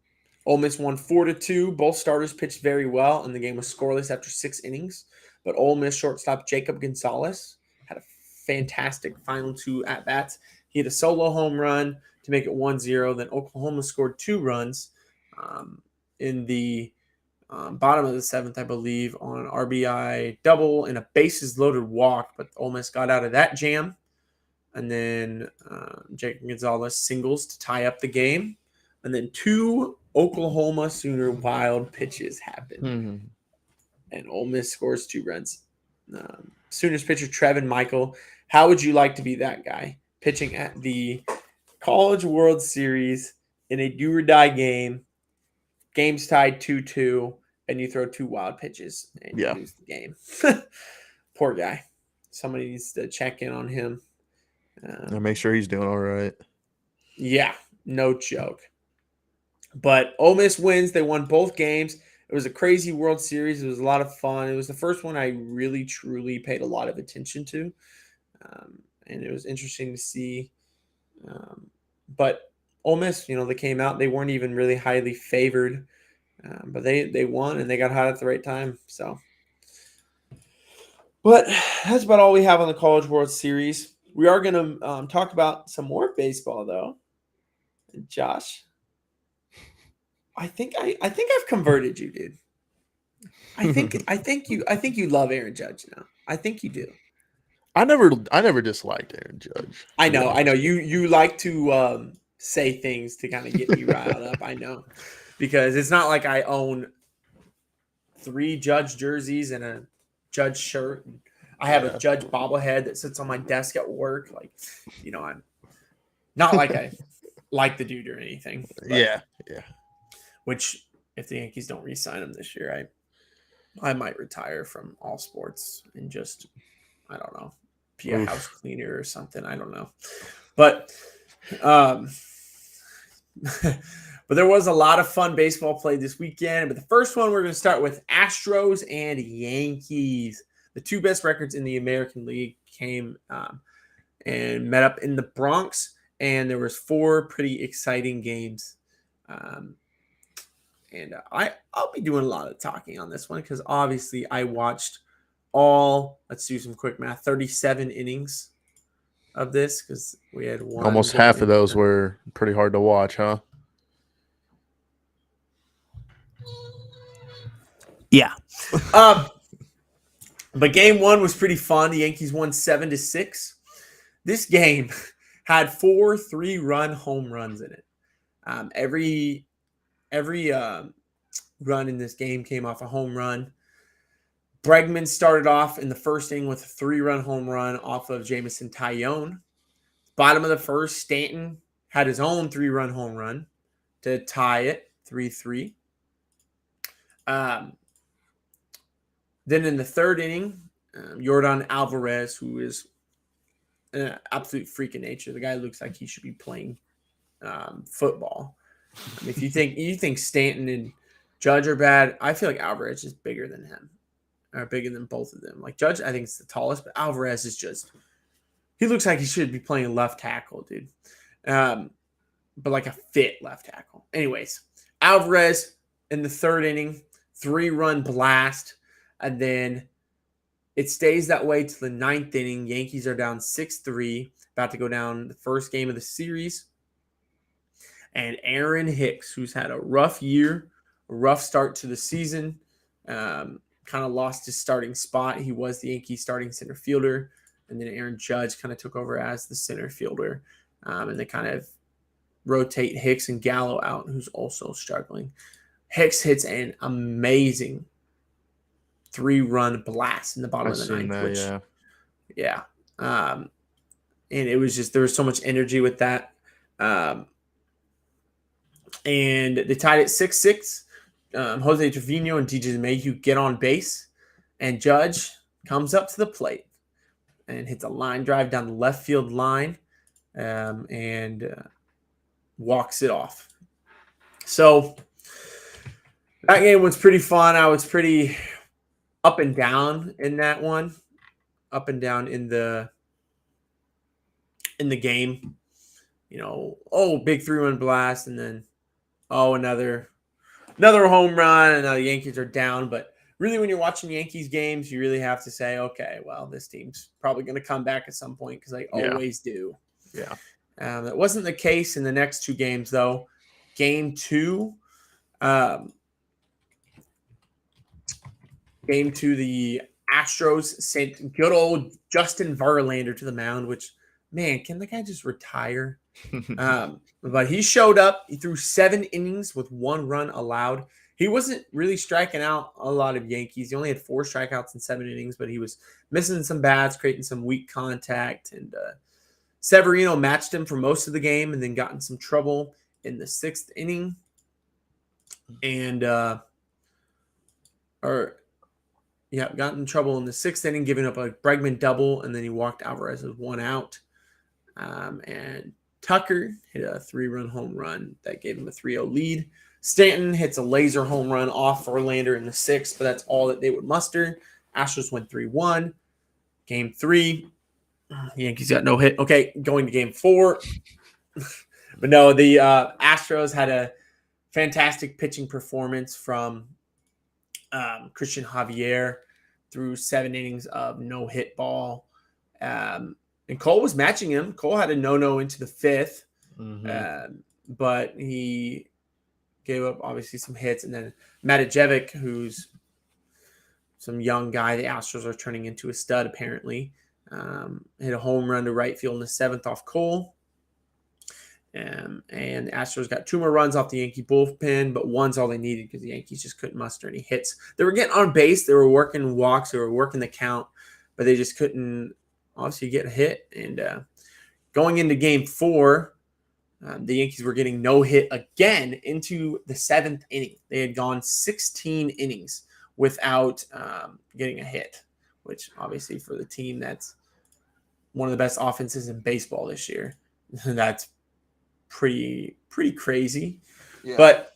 Ole Miss won 4-2. Both starters pitched very well, and the game was scoreless after 6 innings. But Ole Miss shortstop Jacob Gonzalez had a fantastic final 2 at-bats. He hit a solo home run to make it 1-0. Then Oklahoma scored 2 runs in the bottom of the 7th, I believe, on an RBI double and a bases-loaded walk. But Ole Miss got out of that jam. And then Jacob Gonzalez singles to tie up the game. And then 2 Oklahoma Sooner wild pitches happened. Mm-hmm. And Ole Miss scores 2 runs. Sooners pitcher Trevin Michael. How would you like to be that guy? Pitching at the College World Series in a do-or-die game. Game's tied 2-2. And you throw 2 wild pitches and you lose the game. Poor guy. Somebody needs to check in on him. Make sure he's doing all right. Yeah, no joke. But Ole Miss wins. They won both games. It was a crazy World Series. It was a lot of fun. It was the first one I really, truly paid a lot of attention to. And it was interesting to see. But Ole Miss, they came out. They weren't even really highly favored. But they won, and they got hot at the right time. So, but that's about all we have on the College World Series. We are going to talk about some more baseball, though. Josh, I think I've converted you, dude. I think you love Aaron Judge now. I think you do. I never disliked Aaron Judge. I know. You like to say things to kind of get me riled up. I know, because it's not like I own 3 Judge jerseys and a Judge shirt. I have a Judge bobblehead that sits on my desk at work. Like, I'm not like I like the dude or anything. Yeah. Which, if the Yankees don't re-sign him this year, I might retire from all sports and just, I don't know, be a house cleaner or something. I don't know. But but there was a lot of fun baseball played this weekend. But the first one, we're going to start with Astros and Yankees. The 2 best records in the American League came and met up in the Bronx, and there was 4 pretty exciting games. And I'll be doing a lot of talking on this one because obviously I watched let's do some quick math, 37 innings of this because we had one. Almost half of those were pretty hard to watch, huh? Yeah. But game 1 was pretty fun. The Yankees won 7-6. This game had 4 3-run home runs in it. Every run in this game came off a home run. Bregman started off in the first inning with a 3-run home run off of Jameson Taillon. Bottom of the first, Stanton had his own 3-run home run to tie it 3-3. Then in the third inning, Yordan Alvarez, who is an absolute freak of nature. The guy looks like he should be playing football. I mean, if you think Stanton and Judge are bad, I feel like Alvarez is bigger than him, or bigger than both of them. Like Judge, I think is the tallest, but Alvarez is he looks like he should be playing left tackle, dude. But like a fit left tackle. Anyways, Alvarez in the third inning, 3-run blast. And then it stays that way to the 9th inning. Yankees are down 6-3, about to go down the first game of the series. And Aaron Hicks, who's had a rough year, a rough start to the season, kind of lost his starting spot. He was the Yankees starting center fielder. And then Aaron Judge kind of took over as the center fielder. And they kind of rotate Hicks and Gallo out, who's also struggling. Hicks hits an amazing 3-run blast in the bottom of the 9th. And it was there was so much energy with that. And they tied it 6-6. Jose Trevino and DJ LeMahieu get on base, and Judge comes up to the plate and hits a line drive down the left field line, and walks it off. So that game was pretty fun. I was pretty up and down in that one, up and down in the game. Big 3-run blast, and then another home run, and now the Yankees are down. But really, when you're watching Yankees games, you really have to say, okay, well, this team's probably going to come back at some point because they always do. Yeah. That wasn't the case in the next two games, though. Game 2, the Astros sent good old Justin Verlander to the mound, which, man, can the guy just retire? But he showed up. He threw 7 innings with 1 run allowed. He wasn't really striking out a lot of Yankees. He only had 4 strikeouts in 7 innings, but he was missing some bats, creating some weak contact. And Severino matched him for most of the game and then got in some trouble in the 6th inning. And got in trouble in the 6th inning, giving up a Bregman double, and then he walked Alvarez with 1 out. And Tucker hit a 3-run home run that gave him a 3-0 lead. Stanton hits a laser home run off Verlander in the 6th, but that's all that they would muster. Astros went 3-1. Game 3, the Yankees got no hit. Okay, going to game 4. But no, the Astros had a fantastic pitching performance from Christian Javier through 7 innings of no-hit ball. And Cole was matching him. Cole had a no-no into the 5th, but he gave up, obviously, some hits. And then Matijevic, who's some young guy the Astros are turning into a stud, apparently, hit a home run to right field in the 7th off Cole. And the Astros got 2 more runs off the Yankee bullpen, but 1's all they needed because the Yankees just couldn't muster any hits. They were getting on base. They were working walks. They were working the count, but they just couldn't obviously get a hit. And going into game 4, the Yankees were getting no hit again into the 7th inning. They had gone 16 innings without getting a hit, which obviously for the team that's one of the best offenses in baseball this year, that's pretty crazy. Yeah. But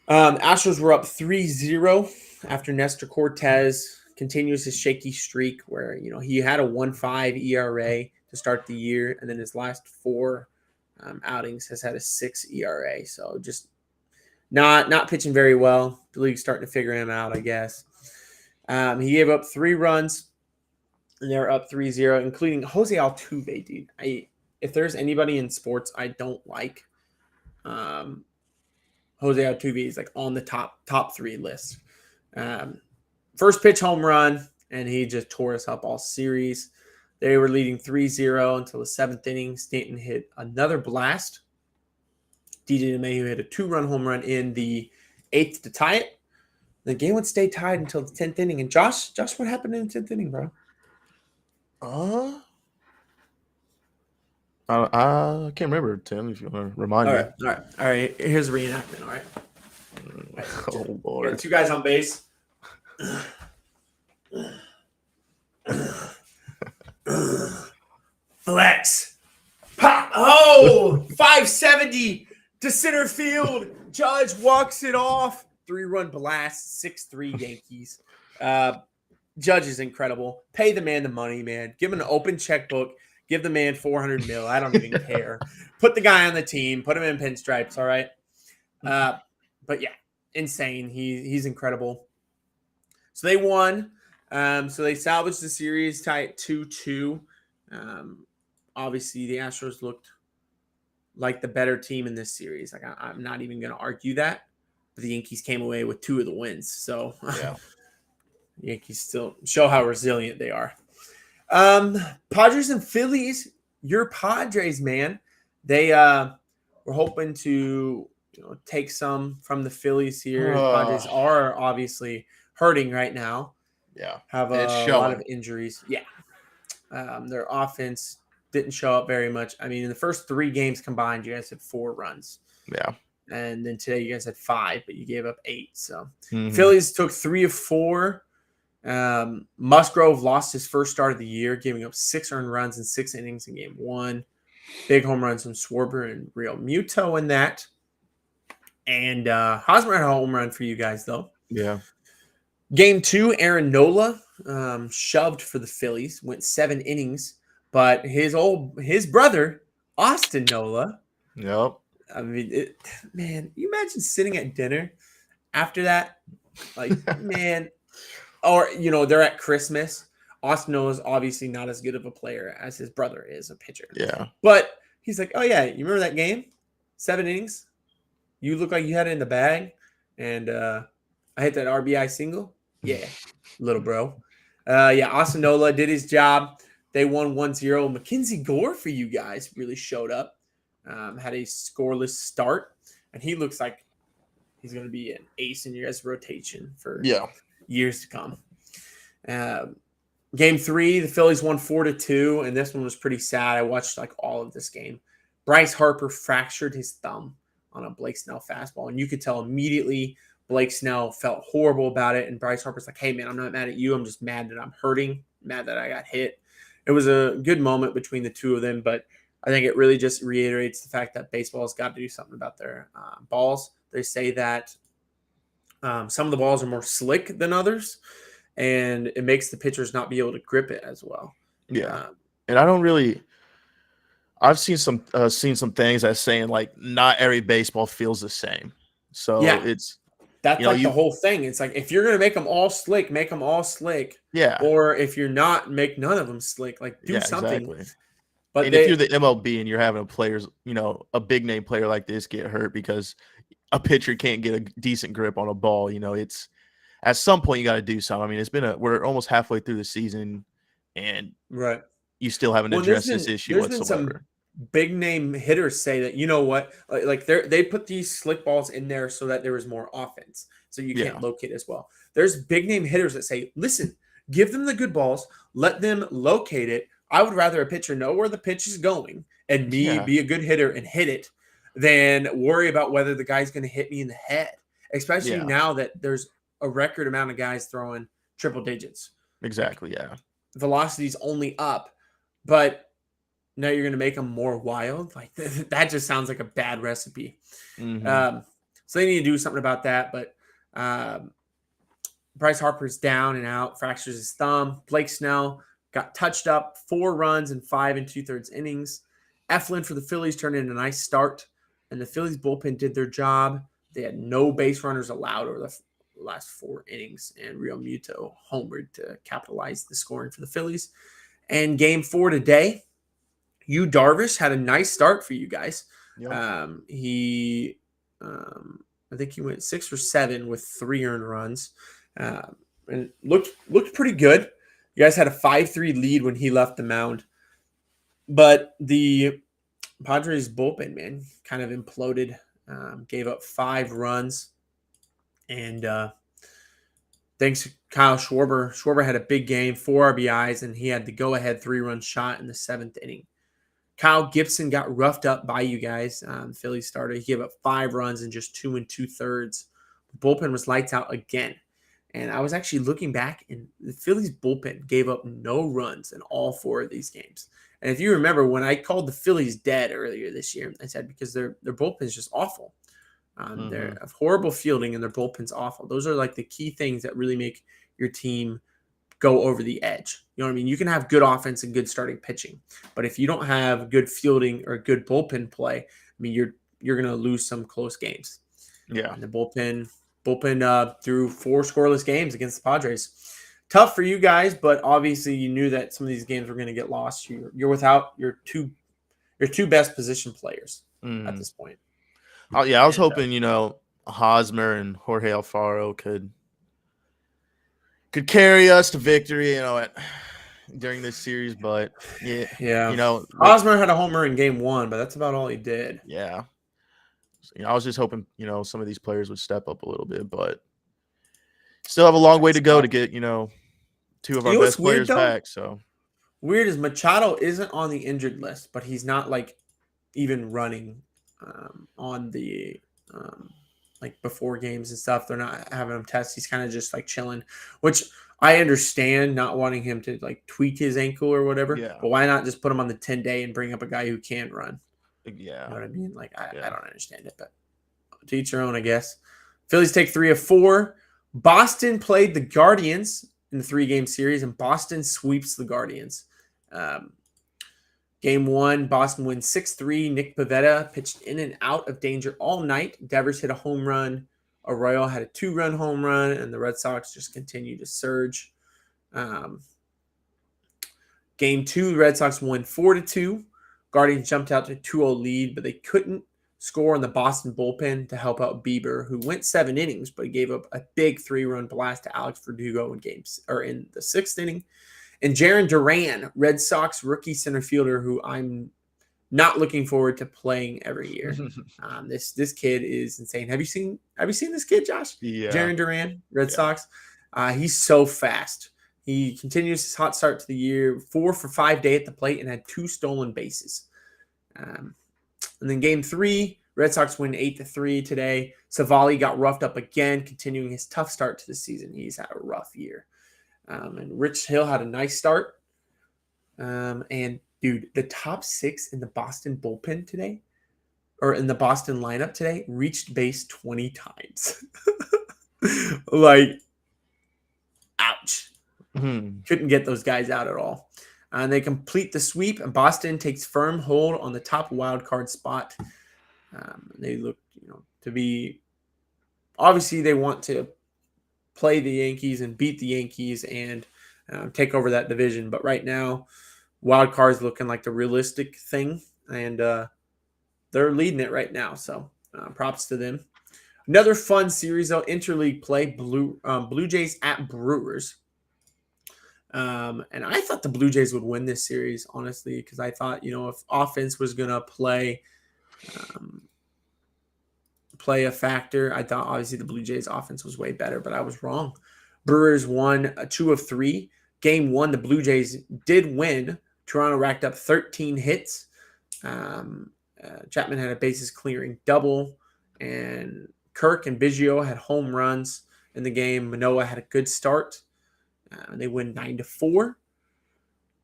Astros were up 3-0 after Nestor Cortez continues his shaky streak where, he had a 1.5 ERA to start the year, and then his last 4 outings has had a 6 ERA. So just not pitching very well. The league's starting to figure him out, I guess. He gave up 3 runs, and they're up 3-0, including Jose Altuve, dude. If there's anybody in sports I don't like, Jose Altuve is like on the top 3 list. First pitch home run, and he just tore us up all series. They were leading 3-0 until the 7th inning. Stanton hit another blast. DJ LeMahieu hit a 2-run home run in the 8th to tie it. The game would stay tied until the 10th inning. And Josh, what happened in the 10th inning, bro? I can't remember, Tim, if you want to remind me. All right. Here's a reenactment, all right? Oh, Lord. 2 guys on base. Flex. Pop. 570 to center field. Judge walks it off. 3-run blast. 6-3 Yankees. Judge is incredible. Pay the man the money, man. Give him an open checkbook. Give the man $400 million. I don't even care. Put the guy on the team. Put him in pinstripes. All right. But yeah, insane. He's incredible. So they won. So they salvaged the series, tie at 2-2. Obviously, the Astros looked like the better team in this series. Like I'm not even going to argue that. But the Yankees came away with 2 of the wins. So yeah. The Yankees still show how resilient they are. Padres and Phillies, your Padres, man. They were hoping to take some from the Phillies here. Padres are obviously hurting right now. Yeah. Have a lot of injuries. Yeah. Their offense didn't show up very much. I mean, in the first 3 games combined, you guys had 4 runs. Yeah. And then today you guys had 5, but you gave up 8. So Phillies took 3 of 4. Musgrove lost his first start of the year, giving up 6 earned runs in 6 innings in game 1. Big home runs from Schwarber and Real Muto in that. And Hosmer had a home run for you guys, though. Yeah. Game 2, Aaron Nola shoved for the Phillies, went 7 innings, but his brother Austin Nola. Yep. I mean, man, you imagine sitting at dinner after that, like, man, or they're at Christmas. Austin Nola's obviously not as good of a player as his brother is, a pitcher, Yeah. but he's like, oh yeah, you remember that game, 7 innings? You look like you had it in the bag, and I hit that RBI single. Yeah, little bro. Yeah, Austin Nola did his job. They won 1-0. Mackenzie Gore for you guys really showed up. Had a scoreless start, and he looks like he's going to be an ace in your guys' rotation for years to come. Game 3, the Phillies won 4-2, and this one was pretty sad. I watched like all of this game. Bryce Harper fractured his thumb on a Blake Snell fastball, and you could tell immediately Blake Snell felt horrible about it, and Bryce Harper's like, hey, man, I'm not mad at you. I'm just mad that I'm hurting, mad that I got hit. It was a good moment between the two of them, but I think it really just reiterates the fact that baseball's got to do something about their balls. They say that some of the balls are more slick than others, and it makes the pitchers not be able to grip it as well. Yeah. And I don't really – I've seen some things that saying, like, not every baseball feels the same. So it's – that's like the whole thing. It's like, if you're going to make them all slick, make them all slick. Yeah. Or if you're not, make none of them slick. Like, do something. Exactly. But and if you're the MLB and you're having a big name player like this get hurt because a pitcher can't get a decent grip on a ball, it's at some point you got to do something. I mean, we're almost halfway through the season, and you still haven't addressed this issue whatsoever. Been some big name hitters say that, you know what, like they put these slick balls in there so that there was more offense, so you can't locate as well. There's big name hitters that say, listen, give them the good balls, let them locate it. I would rather a pitcher know where the pitch is going and me be a good hitter and hit it than worry about whether the guy's going to hit me in the head, especially now that there's a record amount of guys throwing triple digits. Exactly, yeah. Velocity's only up, but now you're going to make them more wild. Like, that just sounds like a bad recipe. Mm-hmm. So they need to do something about that. But Bryce Harper's down and out, fractures his thumb. Blake Snell got touched up, 4 runs in 5 2/3 innings. Eflin for the Phillies turned in a nice start, and the Phillies bullpen did their job. They had no base runners allowed over the last 4 innings, and Real Muto homered to capitalize the scoring for the Phillies. And game 4 today, Yu Darvish had a nice start for you guys. Yep. I think he went 6 for 7 with 3 earned runs, and looked pretty good. You guys had a 5-3 lead when he left the mound, but the Padres bullpen, man, kind of imploded. Gave up 5 runs, and thanks to Kyle Schwarber. Schwarber had a big game, 4 RBIs, and he had the go-ahead 3-run shot in the 7th inning. Kyle Gibson got roughed up by you guys. Phillies starter. He gave up 5 runs in just 2 2/3. The bullpen was lights out again. And I was actually looking back, and the Phillies bullpen gave up no runs in all 4 of these games. And if you remember, when I called the Phillies dead earlier this year, I said because their bullpen is just awful. They're horrible fielding, and their bullpen's awful. Those are like the key things that really make your team go over the edge. You know what I mean? You can have good offense and good starting pitching, but if you don't have good fielding or good bullpen play, I mean, you're going to lose some close games. Yeah. And the bullpen threw 4 scoreless games against the Padres. Tough for you guys, but obviously you knew that some of these games were going to get lost. You're without your two best position players at this point. I was hoping, Hosmer and Jorge Alfaro could carry us to victory, during this series, but Hosmer had a homer in game 1, but that's about all he did. Yeah. So, I was just hoping, some of these players would step up a little bit, but still have a long way to go to get, 2 of our best players back. So weird is Machado isn't on the injured list, but he's not like even running on the like before games and stuff. They're not having him test. He's kind of just like chilling, which I understand not wanting him to like tweak his ankle or whatever. Yeah. But why not just put him on the 10-day and bring up a guy who can run? Yeah. You know what I mean? Like, I don't understand it, but to each their own, I guess. Phillies take 3 of 4. Boston played the Guardians in the 3-game series, and Boston sweeps the Guardians. Game 1, Boston wins 6-3. Nick Pivetta pitched in and out of danger all night. Devers hit a home run. Arroyo had a 2-run home run, and the Red Sox just continued to surge. Game 2, the Red Sox won 4-2. Guardians jumped out to a 2-0 lead, but they couldn't score on the Boston bullpen to help out Bieber, who went 7 innings, but he gave up a big 3-run blast to Alex Verdugo in the 6th inning. And Jarren Duran, Red Sox rookie center fielder, who I'm not looking forward to playing every year. This kid is insane. Have you seen this kid, Josh? Yeah. Jarren Duran, Red Sox. He's so fast. He continues his hot start to the year, 4 for 5 day at the plate, and had 2 stolen bases. And then game 3, Red Sox win 8-3 today. Savali got roughed up again, continuing his tough start to the season. He's had a rough year. And Rich Hill had a nice start. And dude, the top 6 in the Boston bullpen today, or in the Boston lineup today, reached base 20 times. Like, ouch. Couldn't get those guys out at all. And they complete the sweep, and Boston takes firm hold on the top wild card spot. They look, to be, obviously they want to play the Yankees and beat the Yankees and take over that division. But right now, wild card's looking like the realistic thing, and they're leading it right now. So props to them. Another fun series, though, interleague play, Blue Jays at Brewers. And I thought the Blue Jays would win this series, honestly, because I thought, if offense was going to play a factor, I thought obviously the Blue Jays offense was way better, but I was wrong. Brewers won 2 of 3. Game 1, the Blue Jays did win. Toronto racked up 13 hits. Chapman had a bases clearing double, and Kirk and Biggio had home runs in the game. Manoah had a good start. They win 9-4.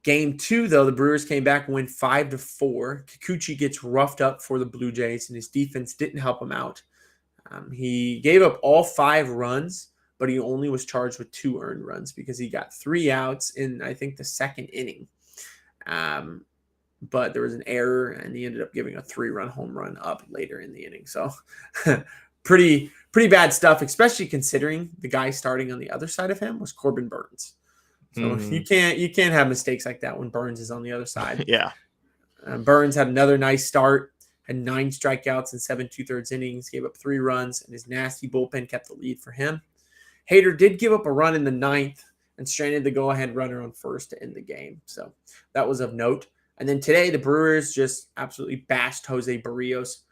Game 2, though, the Brewers came back and win 5-4. Kikuchi gets roughed up for the Blue Jays, and his defense didn't help him out. He gave up all 5 runs, but he only was charged with 2 earned runs because he got 3 outs in, I think, the 2nd inning. But there was an error, and he ended up giving a 3-run home run up later in the inning. So pretty bad stuff, especially considering the guy starting on the other side of him was Corbin Burns. So you can't have mistakes like that when Burns is on the other side. Yeah. Burns had another nice start, had 9 strikeouts in 7 2/3 innings, gave up 3 runs, and his nasty bullpen kept the lead for him. Hader did give up a run in the 9th and stranded the go-ahead runner on first to end the game. So that was of note. And then today, the Brewers just absolutely bashed Jose Barrios.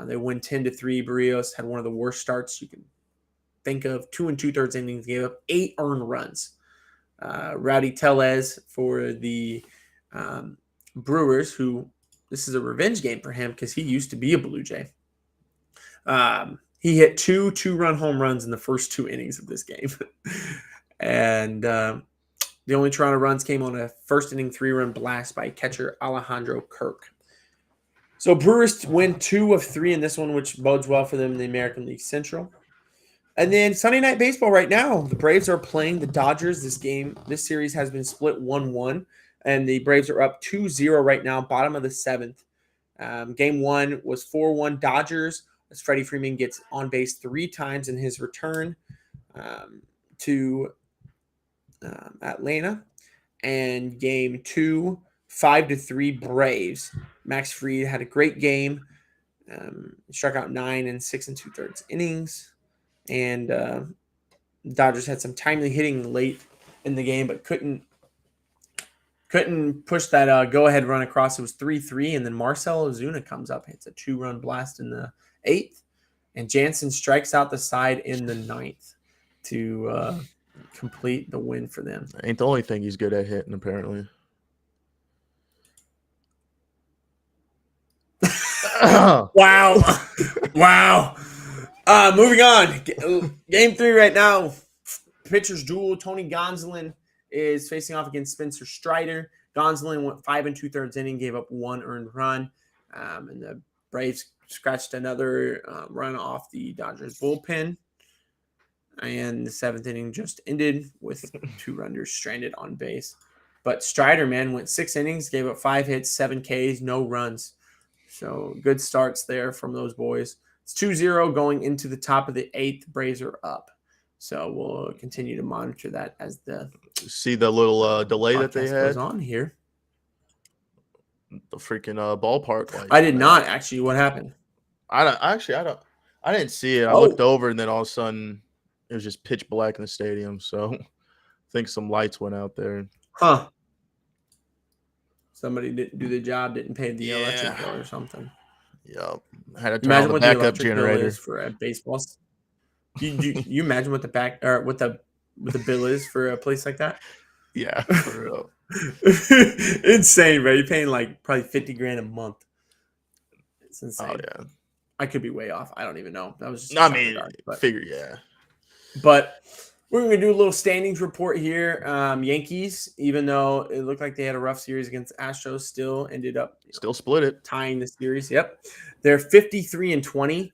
They win 10-3. Barrios had one of the worst starts you can think of. 2 2/3 innings, gave up 8 earned runs. Rowdy Tellez for the Brewers, who this is a revenge game for him because he used to be a Blue Jay. He hit 2 2-run home runs in the first 2 innings of this game. And the only Toronto runs came on a first inning 3-run blast by catcher Alejandro Kirk. So Brewers win 2 of 3 in this one, which bodes well for them in the American League Central. And then Sunday Night Baseball right now, the Braves are playing the Dodgers. This series has been split 1-1, and the Braves are up 2-0 right now, bottom of the 7th. Game 1 was 4-1 Dodgers, as Freddie Freeman gets on base 3 times in his return to Atlanta. And game 2, 5-3 Braves. Max Fried had a great game. Struck out 9 in 6 2/3 innings. And Dodgers had some timely hitting late in the game, but couldn't push that go-ahead run across. It was 3-3, and then Marcell Ozuna comes up, hits a 2-run blast in the 8th, and Jansen strikes out the side in the 9th to complete the win for them. Ain't the only thing he's good at hitting, apparently. Wow. Moving on. Game 3 right now. Pitchers duel. Tony Gonsolin is facing off against Spencer Strider. Gonsolin went 5 2/3 inning, gave up 1 earned run. And the Braves scratched another run off the Dodgers bullpen. And the 7th inning just ended with 2 runners stranded on base. But Strider, man, went 6 innings, gave up 5 hits, 7 Ks, no runs. So good starts there from those boys. It's 2-0 going into the top of the 8th. Braves are up. So we'll continue to monitor that as the See the little delay that they podcast goes had? on here. The freaking ballpark. Like, I did not actually. What happened? I didn't see it. I looked over and then all of a sudden it was just pitch black in the stadium. So I think some lights went out there. Huh. Somebody didn't do the job, didn't pay the electric Yeah. bill or something. Yep. Had to turn Imagine on the what the backup electric bill generator. is for a baseball. You imagine what the bill is for a place like that? Yeah, for real. Insane, bro. You're paying like probably $50,000 a month. It's insane. Oh yeah. I could be way off. I don't even know. That was just Figure, yeah. But we're going to do a little standings report here. Yankees, even though it looked like they had a rough series against Astros, still ended up Still split it. tying the series. Yep. They're 53-20.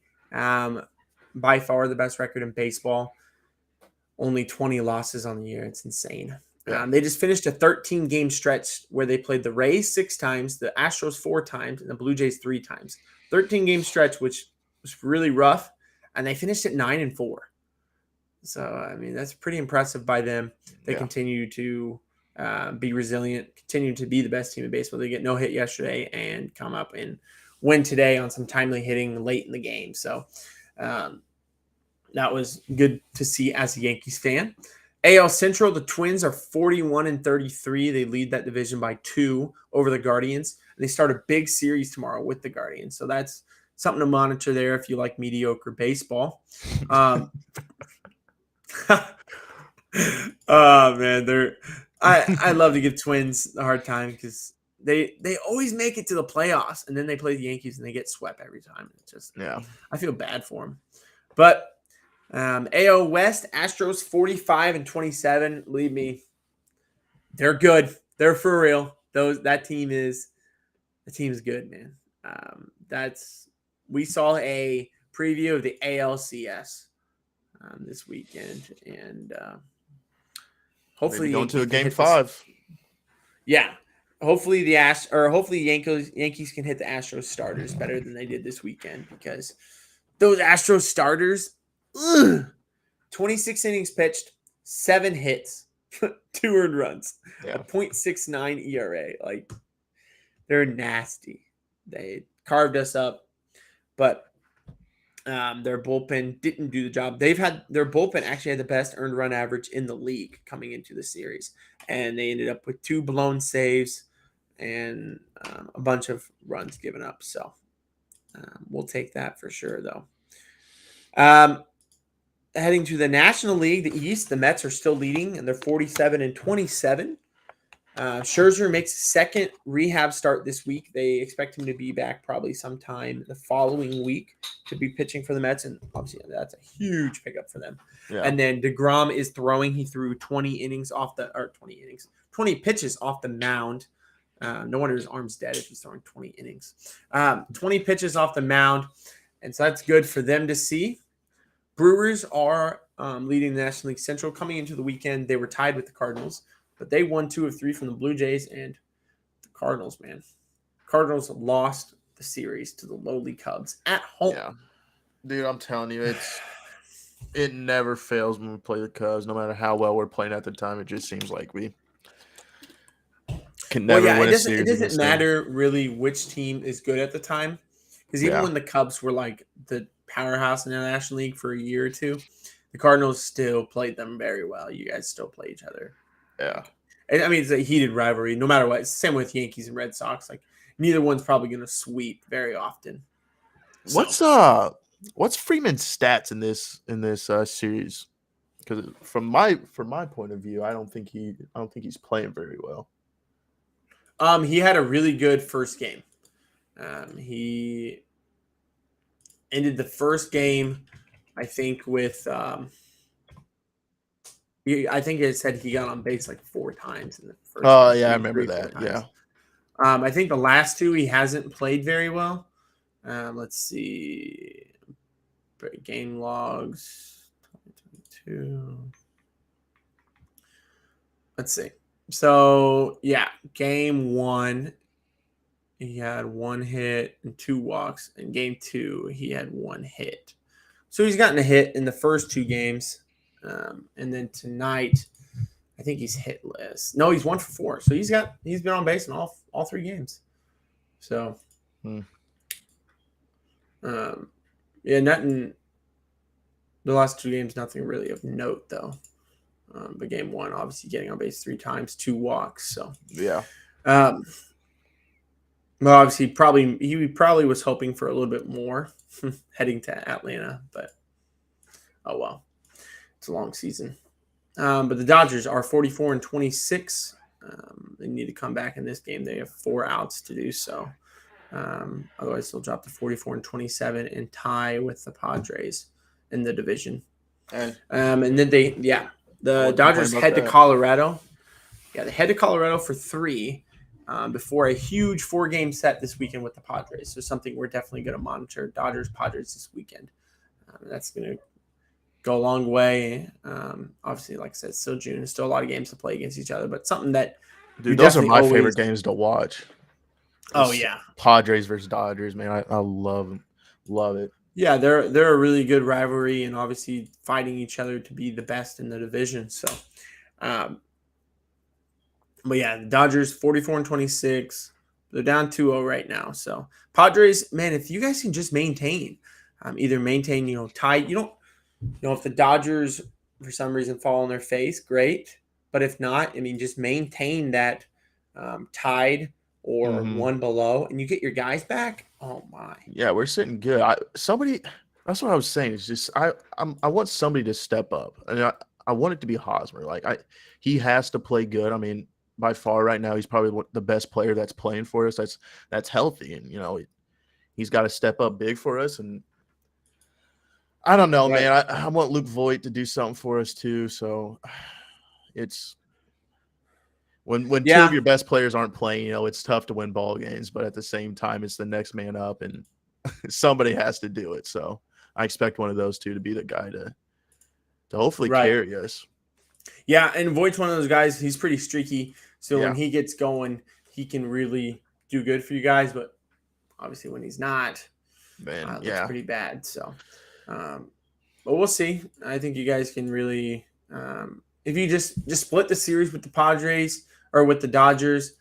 By far the best record in baseball. Only 20 losses on the year. It's insane. Yeah. They just finished a 13-game stretch where they played the Rays 6 times, the Astros 4 times, and the Blue Jays 3 times. 13-game stretch, which was really rough, and they finished at 9-4. So, I mean, that's pretty impressive by them. They continue to be resilient, continue to be the best team in baseball. They get no hit yesterday and come up and win today on some timely hitting late in the game. So, that was good to see as a Yankees fan. AL Central, the Twins are 41-33. They lead that division by 2 over the Guardians. They start a big series tomorrow with the Guardians. So that's something to monitor there if you like mediocre baseball. Oh man, I love to give Twins a hard time because they always make it to the playoffs and then they play the Yankees and they get swept every time. It's just I feel bad for them. But AL West, Astros 45-27. Believe me, they're good. They're for real. That team is good, man. We saw a preview of the ALCS this weekend, and hopefully going to a game 5. Yeah, hopefully Yankees can hit the Astros starters better than they did this weekend because those Astros starters. 26 innings pitched, 7 hits, 2 earned runs, a .69 ERA. Like, they're nasty. They carved us up, but their bullpen didn't do the job. Their bullpen actually had the best earned run average in the league coming into the series, and they ended up with 2 blown saves and a bunch of runs given up. So we'll take that for sure, though. Heading to the National League, the East, the Mets are still leading, and they're 47-27. Scherzer makes a second rehab start this week. They expect him to be back probably sometime the following week to be pitching for the Mets, and obviously that's a huge pickup for them. Yeah. And then DeGrom is throwing. He threw 20 pitches off the mound. No wonder his arm's dead if he's throwing 20 innings. 20 pitches off the mound, and so that's good for them to see. Brewers are leading the National League Central. Coming into the weekend, they were tied with the Cardinals, but they won 2 of 3 from the Blue Jays, and the Cardinals, man. Cardinals lost the series to the lowly Cubs at home. Yeah. Dude, I'm telling you, it never fails when we play the Cubs. No matter how well we're playing at the time, it just seems like we can never win a series. It doesn't matter really which team is good at the time, because even when the Cubs were like the powerhouse in the National League for a year or two, the Cardinals still played them very well. You guys still play each other. Yeah. I mean, it's a heated rivalry no matter what. It's the same with Yankees and Red Sox. Like, neither one's probably going to sweep very often. So. What's Freeman's stats in this series? Because from my point of view, I don't think he's playing very well. He had a really good first game. He ended the first game, I think, with I think it said he got on base like 4 times in the first game. Oh, yeah, I remember that. Yeah. I think the last 2 he hasn't played very well. Let's see. Game logs. 2. Let's see. So, yeah, game 1, he had 1 hit and 2 walks. In game 2, he had 1 hit. So he's gotten a hit in the first 2 games. And then tonight, I think he's hitless. No, he's 1 for 4. So he's been on base in all 3 games. So, yeah, nothing. The last 2 games, nothing really of note though. But game 1, obviously getting on base 3 times, 2 walks. So Yeah. Well, obviously, he probably was hoping for a little bit more heading to Atlanta, but oh well, it's a long season. But the Dodgers are 44-26. They need to come back in this game. They have 4 outs to do so. Otherwise, they'll drop to 44-27 and tie with the Padres in the division. And then the Dodgers head to Colorado. Yeah, they head to Colorado for 3 before a huge 4-game set this weekend with the Padres. So something we're definitely going to monitor. Dodgers-Padres this weekend. That's going to go a long way. Obviously, like I said, it's still June. There's still a lot of games to play against each other, but something that Dude, those are my favorite games to watch. Oh, yeah. Padres versus Dodgers, man. I love it. Yeah, they're a really good rivalry and obviously fighting each other to be the best in the division. So, but yeah, the Dodgers 44-26. They're down 2-0 right now. So Padres, man, if you guys can just maintain, either maintain, tied. If the Dodgers for some reason fall on their face, great. But if not, I mean, just maintain that tied or 1 below, and you get your guys back. Oh my! Yeah, we're sitting good. That's what I was saying. It's just I want somebody to step up, and I want it to be Hosmer. Like he has to play good. I mean, by far right now, he's probably the best player that's playing for us. That's healthy, and he's got to step up big for us. And I don't know, man. I want Luke Voit to do something for us too. So it's. When 2 of your best players aren't playing, it's tough to win ball games. But at the same time, it's the next man up, and somebody has to do it. So I expect one of those 2 to be the guy to hopefully carry us. Yeah, and Voigt's one of those guys. He's pretty streaky, so when he gets going, he can really do good for you guys. But obviously, when he's not, it looks pretty bad. So, but we'll see. I think you guys can really. If you just split the series with the Padres or with the Dodgers.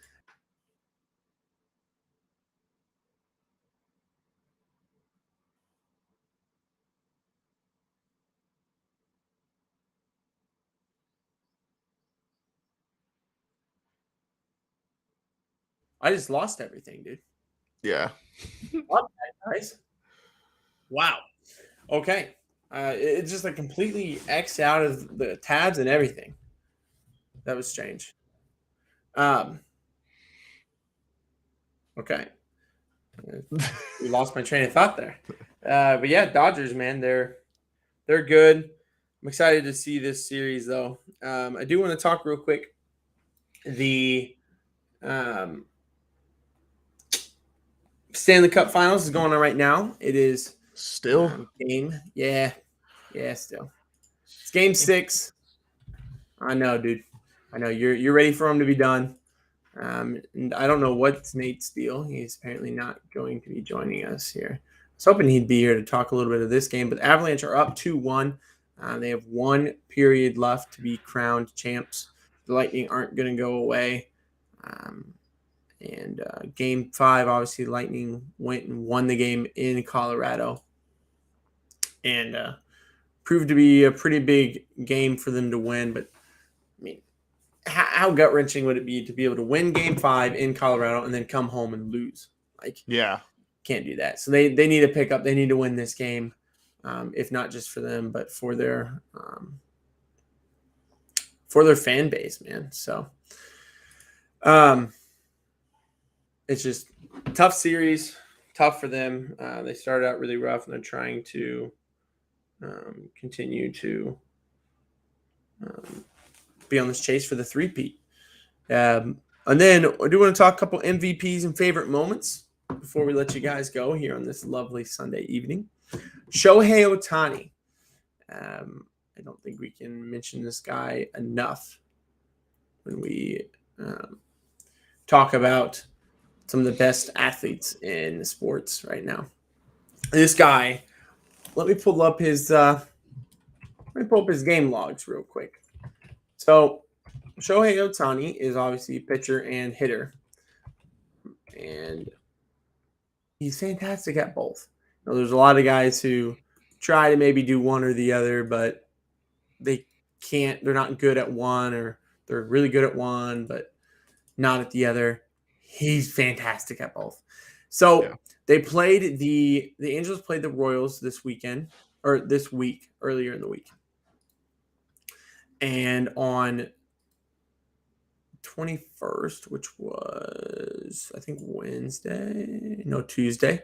I just lost everything, dude. Yeah. Guys. Wow. Okay. It's just like completely X'd out of the tabs and everything. That was strange. Okay. We lost my train of thought there. But yeah, Dodgers, man, they're good. I'm excited to see this series, though. I do want to talk real quick. The Stanley Cup Finals is going on right now. It is still game. Yeah, still. It's game 6. I know, dude. I know you're ready for him to be done. And I don't know what's Nate's deal. He's apparently not going to be joining us here. I was hoping he'd be here to talk a little bit of this game, but the Avalanche are up 2-1. They have 1 period left to be crowned champs. The Lightning aren't going to go away. And game 5, obviously, Lightning went and won the game in Colorado. And proved to be a pretty big game for them to win. But, I mean, how gut-wrenching would it be to be able to win game 5 in Colorado and then come home and lose? Can't do that. So they need to pick up. They need to win this game, if not just for them, but for their fan base, man. So it's just tough series, tough for them. They started out really rough, and they're trying to continue to be on this chase for the three-peat. And then I do want to talk a couple MVPs and favorite moments before we let you guys go here on this lovely Sunday evening. Shohei Ohtani I don't think we can mention this guy enough when we talk about some of the best athletes in the sports right now. This guy, let me pull up his game logs real quick. So Shohei Ohtani is obviously a pitcher and hitter, and he's fantastic at both. There's a lot of guys who try to maybe do one or the other, but they can't. They're not good at one, or they're really good at one, but not at the other. He's fantastic at both. So they played the Angels played the Royals this weekend, or this week, earlier in the week. And on 21st, which was, I think, Tuesday,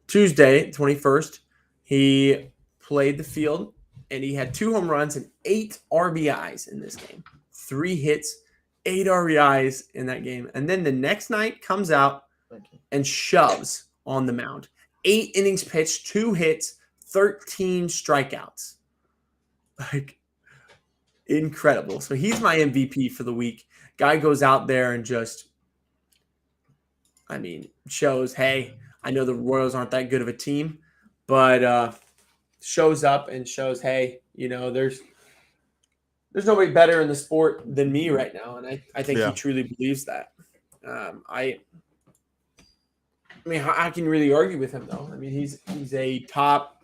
21st, he played the field, and he had 2 home runs and 8 RBIs in this game. 3 hits, 8 RBIs in that game. And then the next night comes out and shoves on the mound. 8 innings pitched, 2 hits, 13 strikeouts. Like, incredible. So he's my MVP for the week. Guy goes out there and just, shows, hey, I know the Royals aren't that good of a team, but shows up and shows, hey, there's nobody better in the sport than me right now. And I think he truly believes that. How can you really argue with him, though? He's a top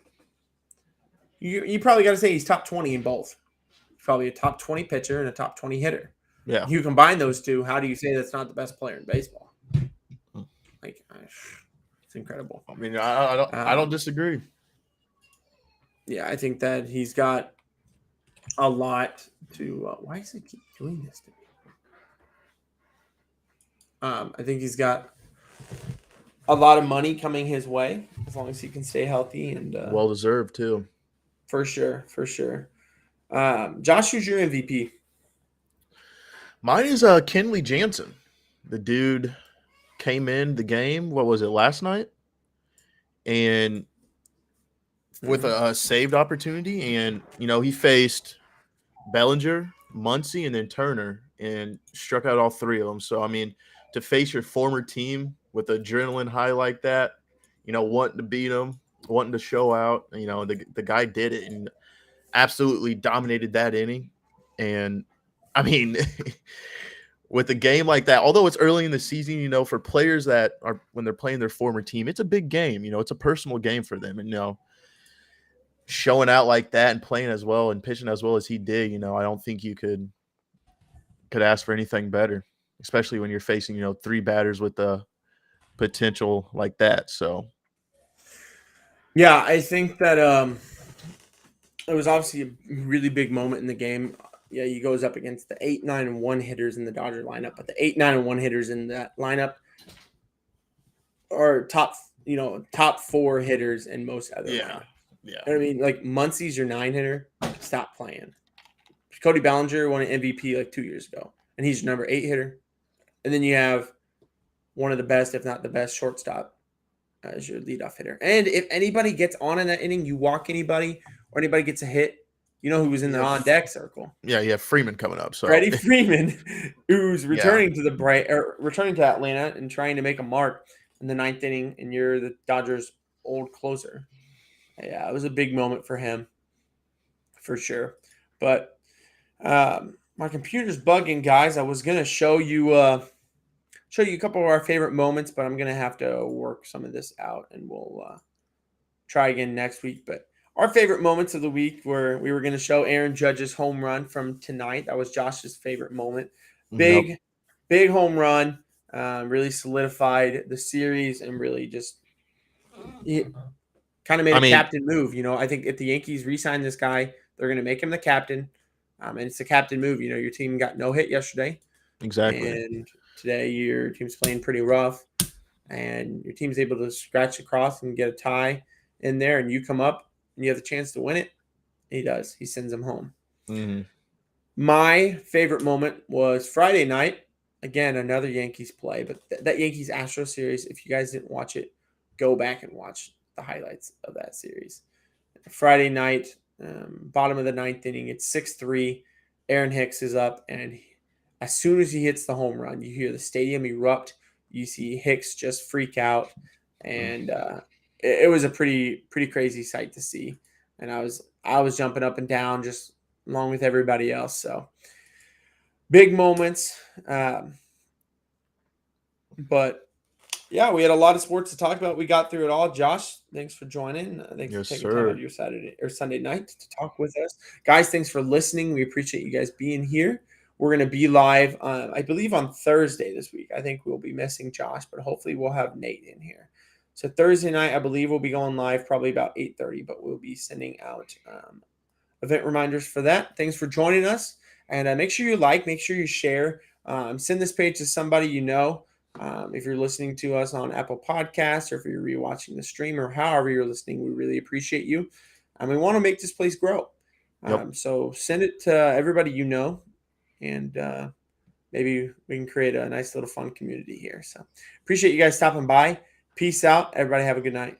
– you probably got to say he's top 20 in both. He's probably a top 20 pitcher and a top 20 hitter. Yeah. You combine those two, how do you say that's not the best player in baseball? It's incredible. I don't disagree. Yeah, I think that he's got a lot to why does he keep doing this to me? I think he's got a lot of money coming his way as long as he can stay healthy and well deserved too. For sure. Josh, who's your MVP? Mine is Kenley Jansen. The dude came in the game, what was it, last night? And with a saved opportunity, and he faced Bellinger, Muncy, and then Turner, and struck out all 3 of them. So to face your former team with adrenaline high like that, wanting to beat them, wanting to show out, the guy did it and absolutely dominated that inning. And with a game like that, although it's early in the season, for players that are, when they're playing their former team, it's a big game. It's a personal game for them. And, showing out like that and playing as well and pitching as well as he did, I don't think you could ask for anything better, especially when you're facing, 3 batters with the potential like that. So, yeah, I think that it was obviously a really big moment in the game. Yeah, he goes up against the 8, 9, and 1 hitters in the Dodger lineup, but the 8, 9, and 1 hitters in that lineup are top 4 hitters in most other lineups. Yeah. Like Muncy's your 9 hitter. Stop playing. Cody Bellinger won an MVP like 2 years ago, and he's your number 8 hitter. And then you have one of the best, if not the best, shortstop as your leadoff hitter. And if anybody gets on in that inning, you walk anybody or anybody gets a hit, who was in the on deck circle. Yeah, you have Freeman coming up. So Freddie Freeman, who's returning to returning to Atlanta and trying to make a mark in the 9th inning, and you're the Dodgers' old closer. Yeah, it was a big moment for him, for sure. But my computer's bugging, guys. I was gonna show you a couple of our favorite moments, but I'm gonna have to work some of this out, and we'll try again next week. But our favorite moments of the week we were gonna show Aaron Judge's home run from tonight. That was Josh's favorite moment. Big home run, really solidified the series, and really just. Kind of made a captain move. I think if the Yankees re-sign this guy, they're going to make him the captain. And it's a captain move. Your team got no hit yesterday. Exactly. And today your team's playing pretty rough. And your team's able to scratch across and get a tie in there. And you come up and you have the chance to win it. He does. He sends them home. Mm-hmm. My favorite moment was Friday night. Again, another Yankees play. But that Yankees-Astros series, if you guys didn't watch it, go back and watch the highlights of that series. Friday night, bottom of the ninth inning. It's 6-3. Aaron Hicks is up, and as soon as he hits the home run, you hear the stadium erupt. You see Hicks just freak out, and it was a pretty crazy sight to see. And I was jumping up and down just along with everybody else. So big moments. But yeah, we had a lot of sports to talk about. We got through it all. Josh, thanks for joining. Thanks Yes, for taking sir. time out of your Saturday or Sunday night to talk with us. Guys, thanks for listening. We appreciate you guys being here. We're going to be live, I believe, on Thursday this week. I think we'll be missing Josh, but hopefully we'll have Nate in here. So Thursday night, I believe we'll be going live probably about 8:30, but we'll be sending out event reminders for that. Thanks for joining us. And make sure you make sure you share. Send this page to somebody you know. If you're listening to us on Apple Podcasts, or if you're rewatching the stream, or however you're listening, we really appreciate you. And we want to make this place grow. So send it to everybody you know, and maybe we can create a nice little fun community here. So appreciate you guys stopping by. Peace out. Everybody have a good night.